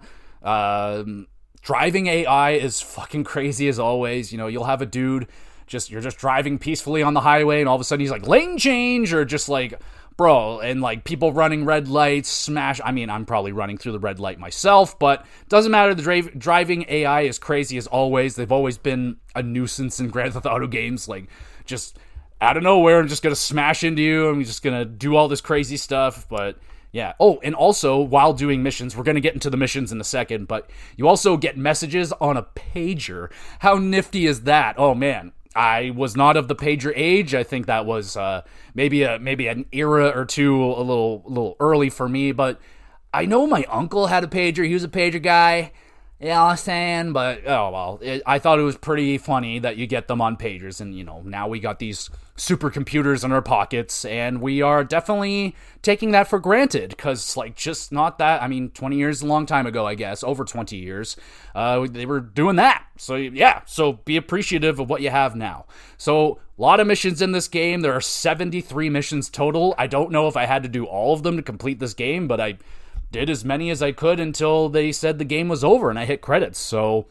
S1: Driving AI is fucking crazy as always. You'll have a dude you're just driving peacefully on the highway, and all of a sudden he's like, lane change, or just bro, and people running red lights, smash. I mean, I'm probably running through the red light myself, but doesn't matter. The driving AI is crazy as always. They've always been a nuisance in Grand Theft Auto games. Just out of nowhere, I'm just gonna smash into you. I'm just gonna do all this crazy stuff, but yeah. Oh, and also, while doing missions, we're going to get into the missions in a second, but you also get messages on a pager. How nifty is that? Oh, man. I was not of the pager age. I think that was maybe an era or two a little early for me, but I know my uncle had a pager. He was a pager guy. You know what I'm saying? But, oh, well, I thought it was pretty funny that you get them on pagers. And, now we got these supercomputers in our pockets, and we are definitely taking that for granted because, just not that. I mean, 20 years is a long time ago, I guess. Over 20 years. They were doing that. So, yeah. So, be appreciative of what you have now. So, a lot of missions in this game. There are 73 missions total. I don't know if I had to do all of them to complete this game, but I did as many as I could until they said the game was over and I hit credits. So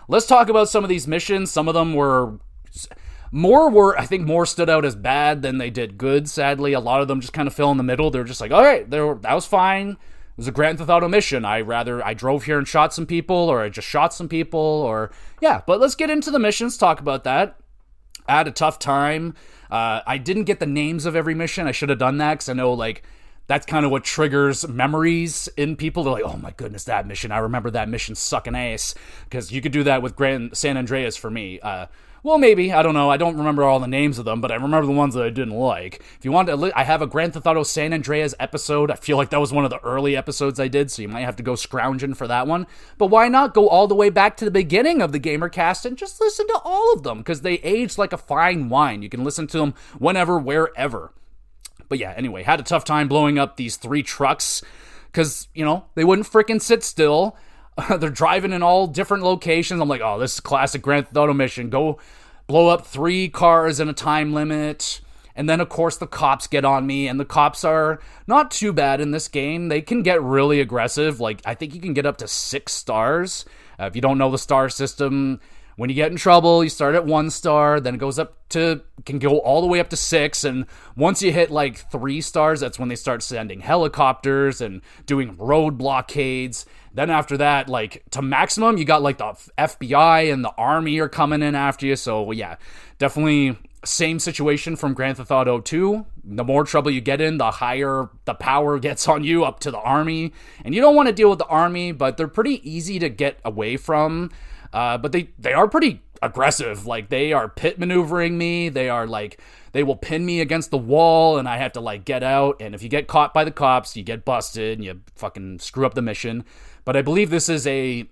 S1: let's talk about some of these missions. Some of them I think more stood out as bad than they did good, sadly. A lot of them just kind of fell in the middle. They're just all right, that was fine. It was a Grand Theft Auto mission. I drove here and shot some people, or I just shot some people, or yeah. But let's get into the missions, talk about that. I had a tough time. I didn't get the names of every mission. I should have done that because I know that's kind of what triggers memories in people. They're like, oh my goodness, that mission. I remember that mission sucking ass. Because you could do that with Grand San Andreas for me. Well, maybe. I don't know. I don't remember all the names of them, but I remember the ones that I didn't like. If you want to, I have a Grand Theft Auto San Andreas episode. I feel like that was one of the early episodes I did, so you might have to go scrounging for that one. But why not go all the way back to the beginning of the GamerCast and just listen to all of them? Because they age like a fine wine. You can listen to them whenever, wherever. But yeah, anyway, had a tough time blowing up these 3 trucks because, they wouldn't freaking sit still. They're driving in all different locations. I'm like, oh, this is a classic Grand Theft Auto mission. Go blow up 3 cars in a time limit. And then, of course, the cops get on me. And the cops are not too bad in this game. They can get really aggressive. Like, I think you can get up to 6 stars. If you don't know the star system, when you get in trouble, you start at 1 star, then it goes can go all the way up to 6, and once you hit like 3 stars, that's when they start sending helicopters and doing road blockades. Then after that, like, to maximum, you got like the FBI and the army are coming in after you, so yeah, definitely same situation from Grand Theft Auto 2. The more trouble you get in, the higher the power gets on you, up to the army, and you don't want to deal with the army, but they're pretty easy to get away from. But they are pretty aggressive. Like, they are pit maneuvering me. They are like, they will pin me against the wall and I have to like get out. And if you get caught by the cops, you get busted and you fucking screw up the mission. But I believe this is a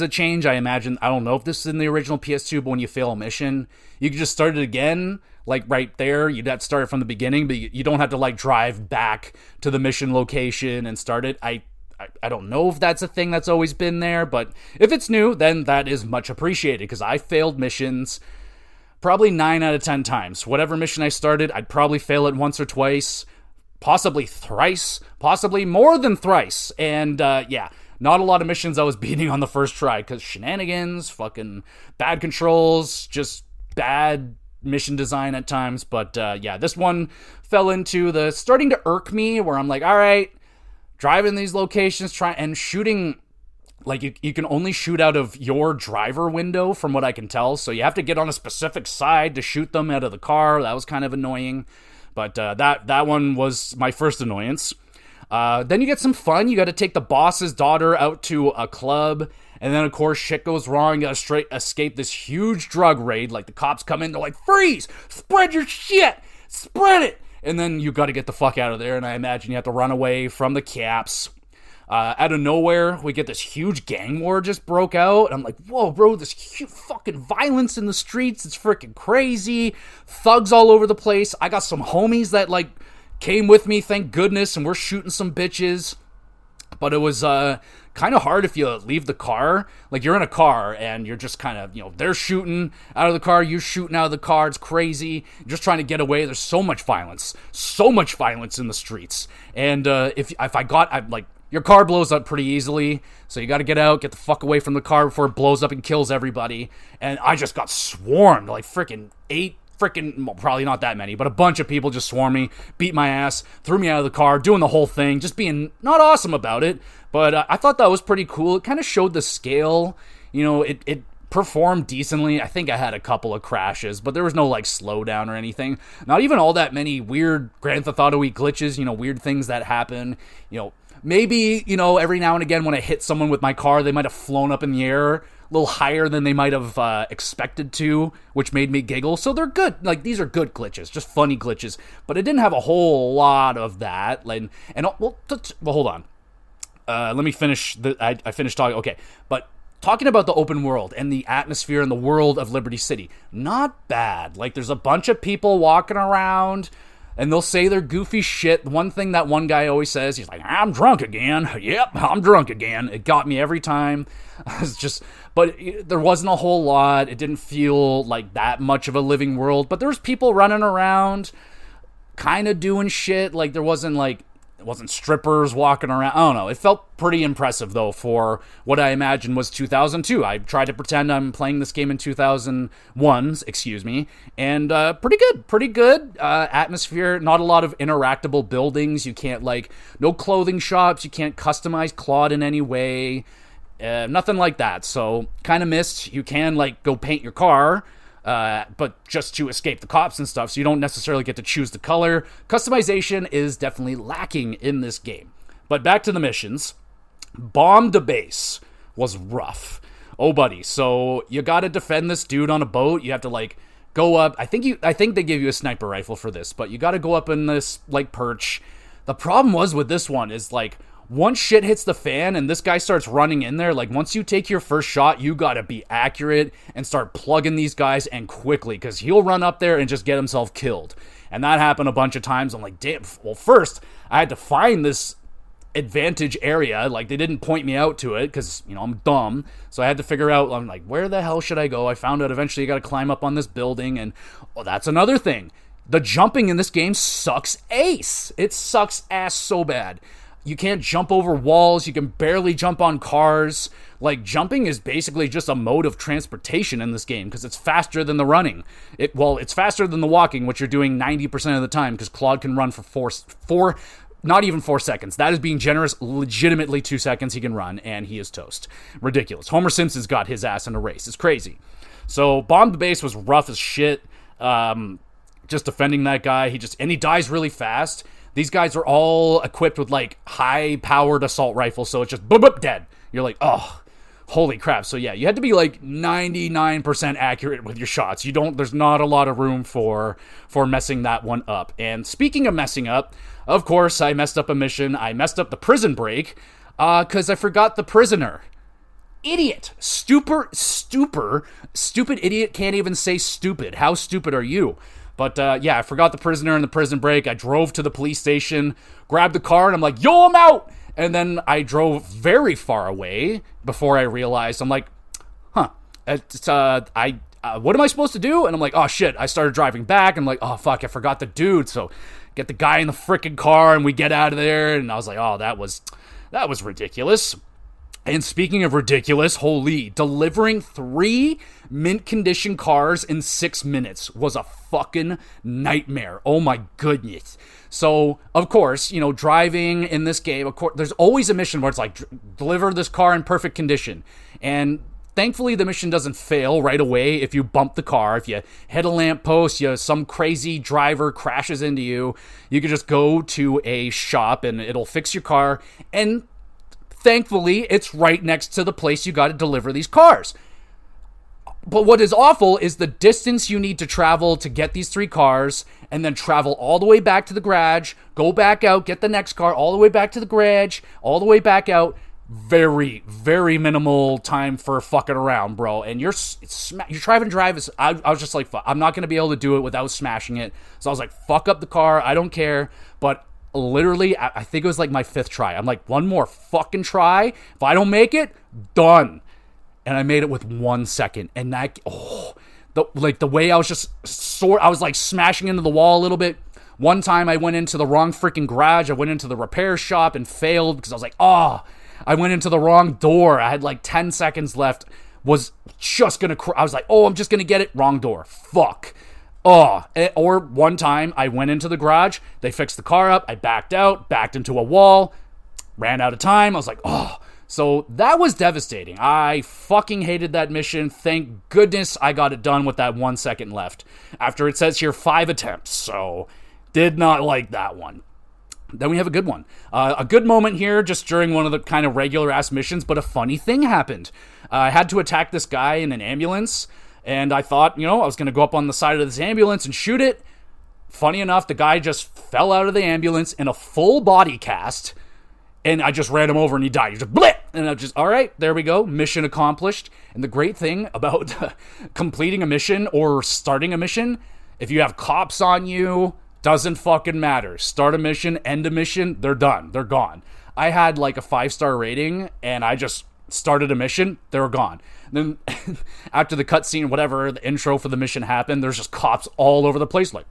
S1: change. I imagine, I don't know if this is in the original PS2, but when you fail a mission, you can just start it again. Like right there, you'd have to start it from the beginning, but you don't have to like drive back to the mission location and start it. I don't know if that's a thing that's always been there, but if it's new, then that is much appreciated, because I failed missions probably 9 out of 10 times. Whatever mission I started, I'd probably fail it once or twice, possibly thrice, possibly more than thrice. And yeah, not a lot of missions I was beating on the first try, because shenanigans, fucking bad controls, just bad mission design at times. But yeah, this one fell into the starting to irk me, where I'm like, all right, driving these locations, shooting, like, you can only shoot out of your driver window from what I can tell, so you have to get on a specific side to shoot them out of the car. That was kind of annoying, but that one was my first annoyance. Then you get some fun. You got to take the boss's daughter out to a club, and then, of course, shit goes wrong. You got to escape this huge drug raid. Like, the cops come in, they're like, freeze! Spread your shit! Spread it! And then you got to get the fuck out of there, and I imagine you have to run away from the caps. Out of nowhere, we get this huge gang war just broke out. I'm like, whoa, bro, this huge fucking violence in the streets. It's freaking crazy. Thugs all over the place. I got some homies that, like, came with me, thank goodness, and we're shooting some bitches. But it was kind of hard if you leave the car. Like, you're in a car and you're just kind of, they're shooting out of the car, you're shooting out of the car. It's crazy. You're just trying to get away. There's so much violence in the streets. And your car blows up pretty easily, so you got to get out, get the fuck away from the car before it blows up and kills everybody. And I just got swarmed, like probably not that many, but a bunch of people just swarmed me, beat my ass, threw me out of the car, doing the whole thing, just being not awesome about it. But I thought that was pretty cool. It kind of showed the scale. It performed decently. I think I had a couple of crashes, but there was no like slowdown or anything. Not even all that many weird Grand Theft Auto-y glitches, weird things that happen. Maybe, every now and again when I hit someone with my car, they might have flown up in the air a little higher than they might have expected to, which made me giggle. So they're good. Like, these are good glitches, just funny glitches. But it didn't have a whole lot of that. Well, hold on. Let me finish. I finished talking. Okay, but talking about the open world and the atmosphere and the world of Liberty City, not bad. Like, there's a bunch of people walking around, and they'll say their goofy shit. One thing that one guy always says, he's like, I'm drunk again. Yep, I'm drunk again. It got me every time. But there wasn't a whole lot. It didn't feel like that much of a living world. But there was people running around, kind of doing shit. Like, it wasn't strippers walking around. I don't know. It felt pretty impressive, though, for what I imagined was 2002. I tried to pretend I'm playing this game in 2001, and pretty good atmosphere. Not a lot of interactable buildings. You can't, no clothing shops. You can't customize Claude in any way. Nothing like that. So, kind of missed. You can, go paint your car, but just to escape the cops and stuff, so you don't necessarily get to choose the color. Customization is definitely lacking in this game. But back to the missions. Bomb to base was rough. Oh, buddy. So you got to defend this dude on a boat. You have to like go up. I think they give you a sniper rifle for this, but you got to go up in this like perch. The problem was with this one is like once shit hits the fan and this guy starts running in there, like once you take your first shot, you got to be accurate and start plugging these guys and quickly because he'll run up there and just get himself killed. And that happened a bunch of times. I'm like, damn. Well, first I had to find this advantage area. Like they didn't point me out to it because, you know, I'm dumb. So I had to figure out, I'm like, where the hell should I go? I found out eventually you got to climb up on this building. And that's another thing. The jumping in this game sucks ace. It sucks ass so bad. You can't jump over walls. You can barely jump on cars. Like, jumping is basically just a mode of transportation in this game because it's faster than the running. It's faster than the walking, which you're doing 90% of the time because Claude can run for not even 4 seconds. That is being generous. Legitimately 2 seconds he can run, and he is toast. Ridiculous. Homer Simpson's got his ass in a race. It's crazy. So, Bomb the Base was rough as shit. Just defending that guy. He dies really fast. These guys are all equipped with, like, high-powered assault rifles, so it's just boop, boop, dead. You're like, oh, holy crap. So, yeah, you had to be, like, 99% accurate with your shots. There's not a lot of room for messing that one up. And speaking of messing up, of course, I messed up a mission. I messed up the prison break, because I forgot the prisoner. Idiot. Stupid idiot can't even say stupid. How stupid are you? But, yeah, I forgot the prisoner in the prison break. I drove to the police station, grabbed the car, and I'm like, yo, I'm out! And then I drove very far away before I realized, I'm like, what am I supposed to do? And I'm like, oh, shit. I started driving back. I'm like, oh, fuck, I forgot the dude. So get the guy in the freaking car, and we get out of there. And I was like, oh, that was ridiculous. And speaking of ridiculous, holy, delivering 3 mint condition cars in 6 minutes was a fucking nightmare. Oh my goodness. So, of course, you know, driving in this game, of course, there's always a mission where it's like, deliver this car in perfect condition. And thankfully, the mission doesn't fail right away if you bump the car. If you hit a lamppost, some crazy driver crashes into you, you can just go to a shop and it'll fix your car. And thankfully, it's right next to the place you got to deliver these cars. But what is awful is the distance you need to travel to get these 3 cars, and then travel all the way back to the garage, go back out, get the next car, all the way back to the garage, all the way back out. Very, very minimal time for fucking around, bro. And you're driving. I was just like, fuck, I'm not going to be able to do it without smashing it. So I was like, fuck up the car. I don't care. But literally, I think it was like my 5th try. I'm like, one more fucking try. If I don't make it, done. And I made it with 1 second. And that, the way I was just I was like smashing into the wall a little bit. One time I went into the wrong freaking garage. I went into the repair shop and failed because I was like, I went into the wrong door. I had like 10 seconds left. Was just gonna I was like, I'm just gonna get it. Wrong door. Fuck. Or one time I went into the garage. They fixed the car up. I backed out, backed into a wall, ran out of time. I was like, So that was devastating. I fucking hated that mission. Thank goodness I got it done with that 1 second left. After it says here 5 attempts. So did not like that one. Then we have a good one. A good moment here just during one of the kind of regular ass missions, but a funny thing happened. I had to attack this guy in an ambulance, and I thought, I was going to go up on the side of this ambulance and shoot it. Funny enough, the guy just fell out of the ambulance in a full body cast, and I just ran him over and he died. He just blip! And I just, all right, there we go. Mission accomplished. And the great thing about completing a mission or starting a mission, if you have cops on you, doesn't fucking matter. Start a mission, end a mission, they're done. They're gone. I had like a 5-star rating, and I just started a mission, they were gone. And then after the cutscene, whatever, the intro for the mission happened, there's just cops all over the place, like,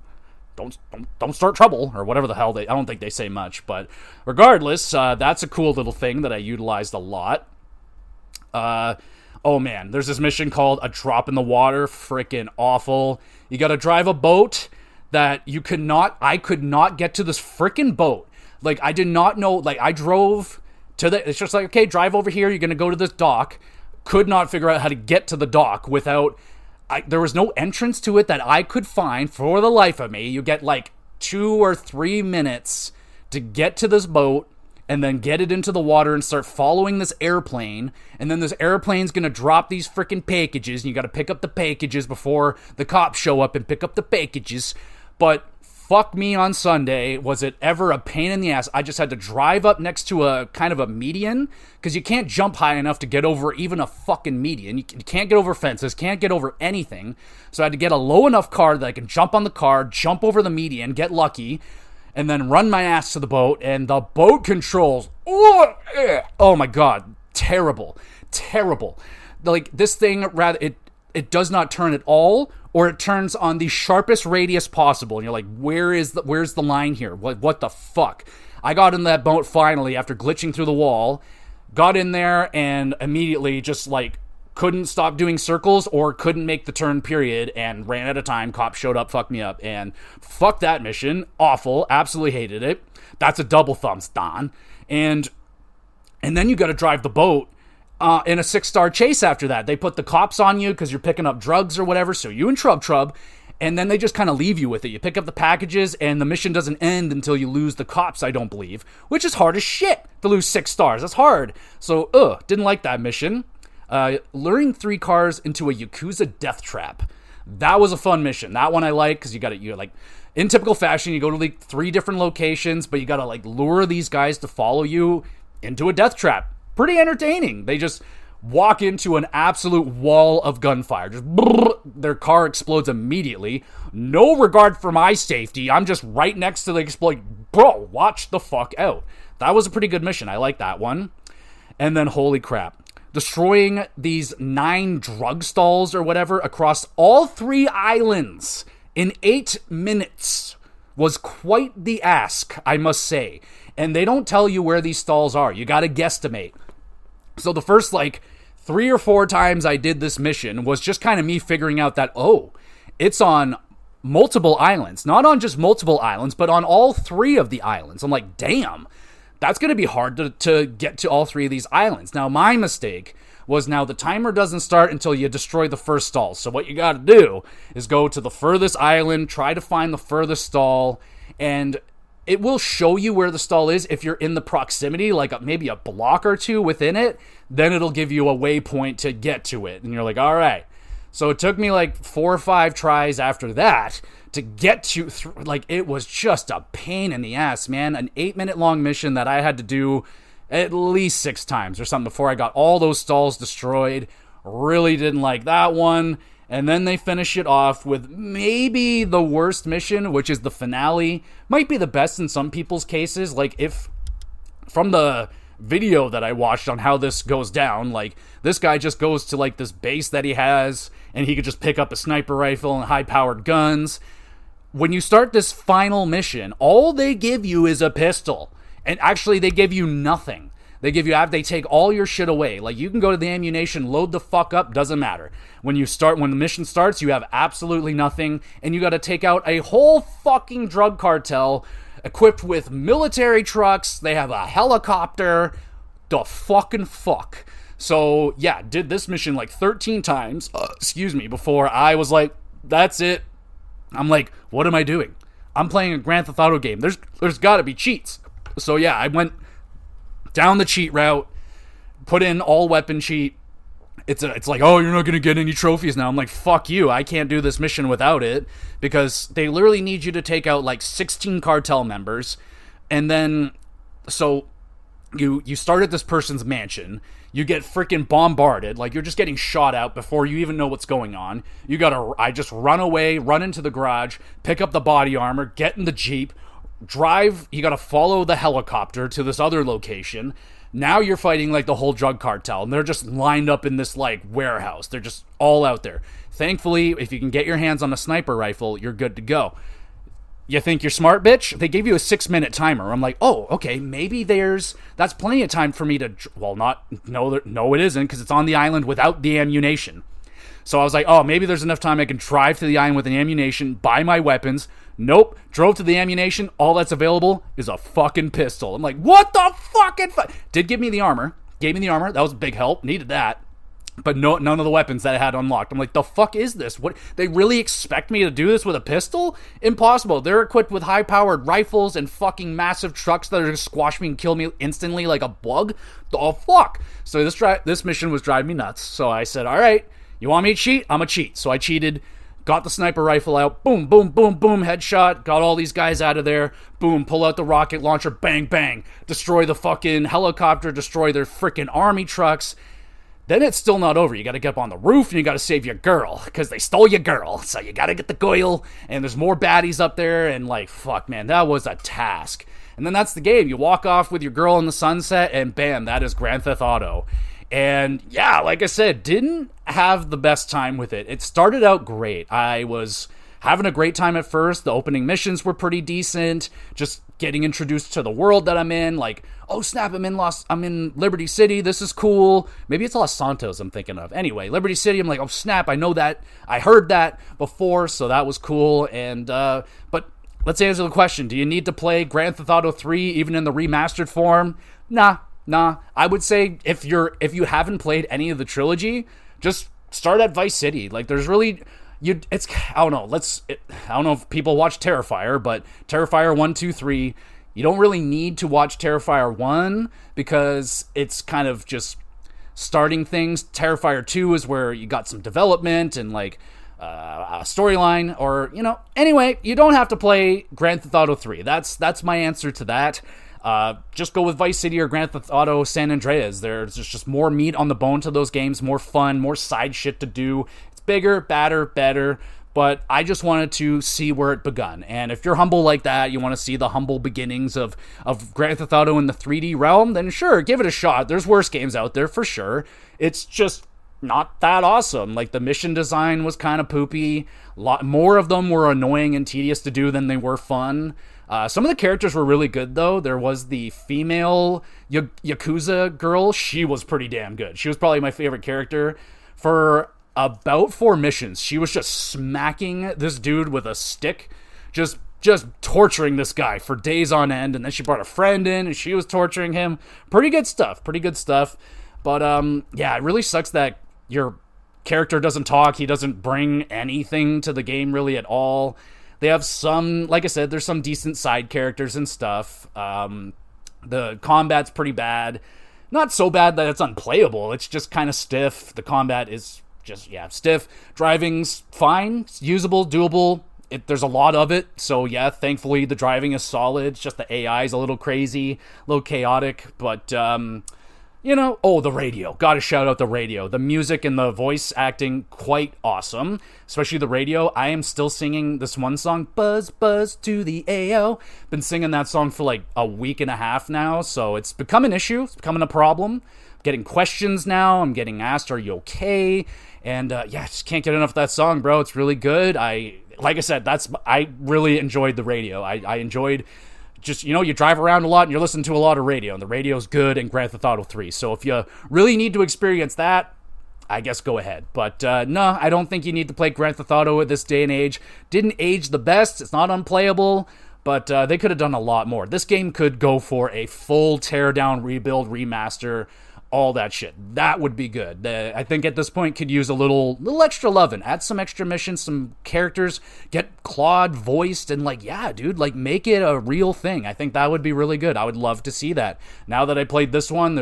S1: don't start trouble, or whatever the hell I don't think they say much, but regardless, that's a cool little thing that I utilized a lot. Oh man, there's this mission called A Drop in the Water, freaking awful. You gotta drive a boat that I could not get to this freaking boat. Like, I did not know, like, I drove to it's just like, okay, drive over here, you're gonna go to this dock. Could not figure out how to get to the dock without, there was no entrance to it that I could find for the life of me. You get like 2 or 3 minutes to get to this boat. and then get it into the water and start following this airplane. And then this airplane's gonna drop these freaking packages, and you gotta pick up the packages before the cops show up and pick up the packages. But fuck me on Sunday, was it ever a pain in the ass. I just had to drive up next to a kind of a median, because you can't jump high enough to get over even a fucking median. You can't get over fences, can't get over anything. So I had to get a low enough car that I can jump on the car, jump over the median, get lucky, and then run my ass to the boat. And the boat controls, oh my god, terrible. Like, this thing, rather, it does not turn at all, or it turns on the sharpest radius possible. And you're like, where's the line here? What the fuck? I got in that boat finally after glitching through the wall, got in there, and immediately just like couldn't stop doing circles or couldn't make the turn, period, and ran out of time. Cops showed up, fucked me up, and fuck that mission. Awful. Absolutely hated it. That's a double thumbs down. And then you got to drive the boat in a 6-star chase after that. They put the cops on you because you're picking up drugs or whatever, so you and Trub, and then they just kind of leave you with it. You pick up the packages, and the mission doesn't end until you lose the cops, I don't believe, which is hard as shit to lose 6 stars. That's hard. So, didn't like that mission. Luring 3 cars into a Yakuza death trap. That was a fun mission. That one I like, because you like, in typical fashion, you go to like 3 different locations, but you gotta like lure these guys to follow you into a death trap. Pretty entertaining. They just walk into an absolute wall of gunfire. Just their car explodes immediately. No regard for my safety. I'm just right next to the explode. Bro, watch the fuck out. That was a pretty good mission. I like that one. And then, holy crap, destroying these 9 drug stalls or whatever across all 3 islands in 8 minutes was quite the ask, I must say. And they don't tell you where these stalls are. You gotta guesstimate. So the first, 3 or 4 times I did this mission was just kind of me figuring out that, it's on multiple islands. Not on just multiple islands, but on all 3 of the islands. I'm like, damn, that's going to be hard to get to all 3 of these islands. Now, my mistake was, now the timer doesn't start until you destroy the first stall. So what you got to do is go to the furthest island, try to find the furthest stall, and it will show you where the stall is if you're in the proximity, like maybe a block or 2 within it. Then it'll give you a waypoint to get to it. And you're like, all right. So it took me 4 or 5 tries after that to get to, it was just a pain in the ass, man. An 8-minute long mission that I had to do at least 6 times or something before I got all those stalls destroyed. Really didn't like that one. And then they finish it off with maybe the worst mission, which is the finale. Might be the best in some people's cases. If from the video that I watched on how this goes down, this guy just goes to this base that he has, and he could just pick up a sniper rifle and high-powered guns. When you start this final mission, all they give you is a pistol. And actually, they give you nothing. They take all your shit away. You can go to the ammunition, load the fuck up, doesn't matter. When the mission starts, you have absolutely nothing, and you gotta take out a whole fucking drug cartel equipped with military trucks. They have a helicopter. The fucking fuck. So, yeah, did this mission 13 times, before I was like, that's it. I'm like, what am I doing? I'm playing a Grand Theft Auto game. There's gotta be cheats. So, yeah, I went down the cheat route, put in all weapon cheat. It's like, oh, you're not going to get any trophies now. I'm like, fuck you. I can't do this mission without it, because they literally need you to take out 16 cartel members. And then, so you start at this person's mansion. You get freaking bombarded. You're just getting shot out before you even know what's going on. I just run away, run into the garage, pick up the body armor, get in the Jeep, drive. You got to follow the helicopter to this other location. Now you're fighting the whole drug cartel, and they're just lined up in this warehouse. They're just all out there. Thankfully, if you can get your hands on a sniper rifle, you're good to go. You think you're smart, bitch? They gave you a 6-minute timer. I'm like, oh, okay, maybe that's plenty of time for me to, no, it isn't, because it's on the island without the ammunition. So I was like, oh, maybe there's enough time I can drive to the island with an ammunition, buy my weapons. Nope. Drove to the ammunition. All that's available is a fucking pistol. I'm like, what the fucking fuck? Did give me the armor. Gave me the armor. That was a big help. Needed that. but none of the weapons that I had unlocked. I'm like, the fuck is this? What, they really expect me to do this with a pistol? Impossible. They're equipped with high-powered rifles and fucking massive trucks that are gonna squash me and kill me instantly like a bug. The fuck? So this mission was driving me nuts. So I said, all right, you want me to cheat? I'm a cheat. So I cheated, got the sniper rifle out, boom, boom, boom, boom, headshot, got all these guys out of there, boom, pull out the rocket launcher, bang, bang, destroy the fucking helicopter, destroy their freaking army trucks. Then it's still not over. You got to get up on the roof and you got to save your girl because they stole your girl. So you got to get the girl, and there's more baddies up there, and like, fuck, man, that was a task. And then that's the game. You walk off with your girl in the sunset, and bam, that is Grand Theft Auto. And yeah, like I said, didn't have the best time with it. It started out great. I was having a great time at first. The opening missions were pretty decent. Just getting introduced to the world that I'm in. Like, oh snap, I'm in Liberty City. This is cool. Maybe it's Los Santos I'm thinking of. Anyway, Liberty City, I'm like, oh snap, I know that. I heard that before, so that was cool. And but let's answer the question. Do you need to play Grand Theft Auto 3 even in the remastered form? Nah. I would say if you haven't played any of the trilogy, just start at Vice City. Like, there's really I don't know. I don't know if people watch Terrifier, but Terrifier 1, 2, 3, you don't really need to watch Terrifier 1 because it's kind of just starting things. Terrifier 2 is where you got some development and like a storyline, or anyway, you don't have to play Grand Theft Auto 3. That's my answer to that. Just go with Vice City or Grand Theft Auto San Andreas. There's just more meat on the bone to those games, more fun, more side shit to do. It's bigger, badder, better, but I just wanted to see where it begun. And if you're humble like that, you want to see the humble beginnings of Grand Theft Auto in the 3D realm, then sure, give it a shot. There's worse games out there for sure. It's just not that awesome. Like, the mission design was kind of poopy. A lot more of them were annoying and tedious to do than they were fun. Some of the characters were really good, though. There was the female Yakuza girl. She was pretty damn good. She was probably my favorite character. For about 4 missions, she was just smacking this dude with a stick, just torturing this guy for days on end. And then she brought a friend in, and she was torturing him. Pretty good stuff. But yeah, it really sucks that your character doesn't talk. He doesn't bring anything to the game really at all. They have some, like I said, there's some decent side characters and stuff. The combat's pretty bad. Not so bad that it's unplayable. It's just kind of stiff. The combat is just, stiff. Driving's fine. It's usable, doable. There's a lot of it. So, yeah, thankfully the driving is solid. It's just the AI is a little crazy, a little chaotic. But, the radio. Gotta shout out the radio. The music and the voice acting, quite awesome. Especially the radio. I am still singing this one song, Buzz, Buzz to the AO. Been singing that song for like a week and a half now, so it's become an issue. It's becoming a problem. I'm getting questions now. I'm getting asked, are you okay? And I just can't get enough of that song, bro. It's really good. Like I said, I really enjoyed the radio. I enjoyed just, you drive around a lot and you're listening to a lot of radio, and the radio's good in Grand Theft Auto 3. So if you really need to experience that, I guess go ahead. But no, I don't think you need to play Grand Theft Auto at this day and age. Didn't age the best. It's not unplayable, but they could have done a lot more. This game could go for a full teardown, rebuild, remaster, all that shit. That would be good. I think at this point could use a little extra loving. Add some extra missions, some characters, get Claude voiced, and make it a real thing. I think that would be really good. I would love to see that. Now that I played this one,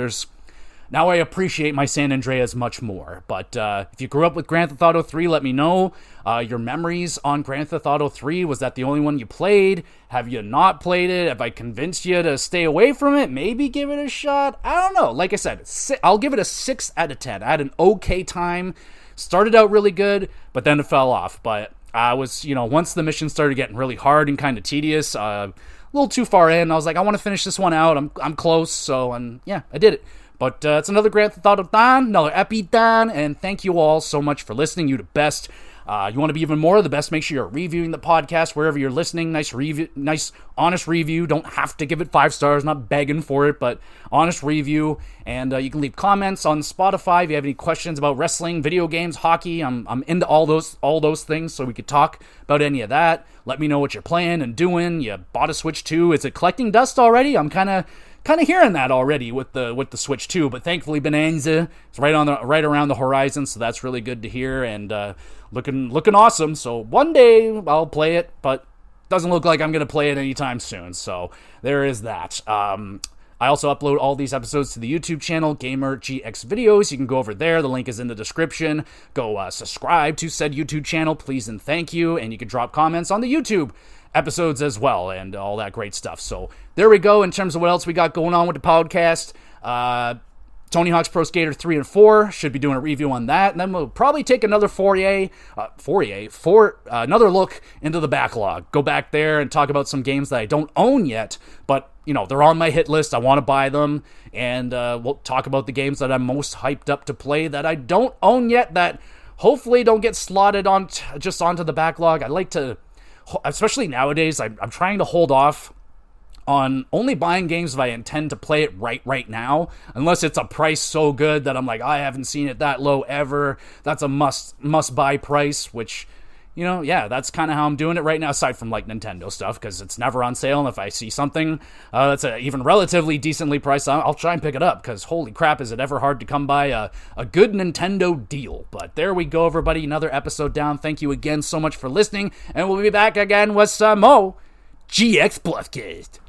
S1: now I appreciate my San Andreas much more. But if you grew up with Grand Theft Auto 3, let me know your memories on Grand Theft Auto 3. Was that the only one you played? Have you not played it? Have I convinced you to stay away from it? Maybe give it a shot? I don't know. Like I said, I'll give it a 6 out of 10. I had an okay time. Started out really good, but then it fell off. But I was, once the mission started getting really hard and kind of tedious, a little too far in, I was like, I want to finish this one out. I'm close. So, I did it. But it's another Grand Theft Auto Dan, another EP Dan, and thank you all so much for listening. You the best. You want to be even more of the best, make sure you're reviewing the podcast wherever you're listening. Nice review, nice honest review. Don't have to give it 5 stars, not begging for it, but honest review. And you can leave comments on Spotify if you have any questions about wrestling, video games, hockey. I'm into all those things, so we could talk about any of that. Let me know what you're playing and doing. You bought a Switch 2. Is it collecting dust already? I'm kind of kind of hearing that already with the Switch 2, but thankfully Bonanza is right around the horizon, so that's really good to hear, and looking awesome. So one day I'll play it, but doesn't look like I'm going to play it anytime soon, so there is that. I also upload all these episodes to the YouTube channel, GamerGX Videos. You can go over there. The link is in the description. Go subscribe to said YouTube channel, please and thank you. And you can drop comments on the YouTube episodes as well and all that great stuff. So there we go in terms of what else we got going on with the podcast. Tony Hawk's Pro Skater 3 and 4. Should be doing a review on that. And then we'll probably take another another look into the backlog. Go back there and talk about some games that I don't own yet, but they're on my hit list. I want to buy them. And we'll talk about the games that I'm most hyped up to play that I don't own yet, that hopefully don't get slotted onto the backlog. I like to, especially nowadays, I'm trying to hold off on only buying games if I intend to play it right now, unless it's a price so good that I'm like, I haven't seen it that low ever. That's a must buy price, which, that's kind of how I'm doing it right now, aside from like Nintendo stuff, because it's never on sale, and if I see something that's even relatively decently priced, I'll try and pick it up, because holy crap, is it ever hard to come by a good Nintendo deal. But there we go, everybody, another episode down. Thank you again so much for listening, and we'll be back again with some more GX Bluffcast.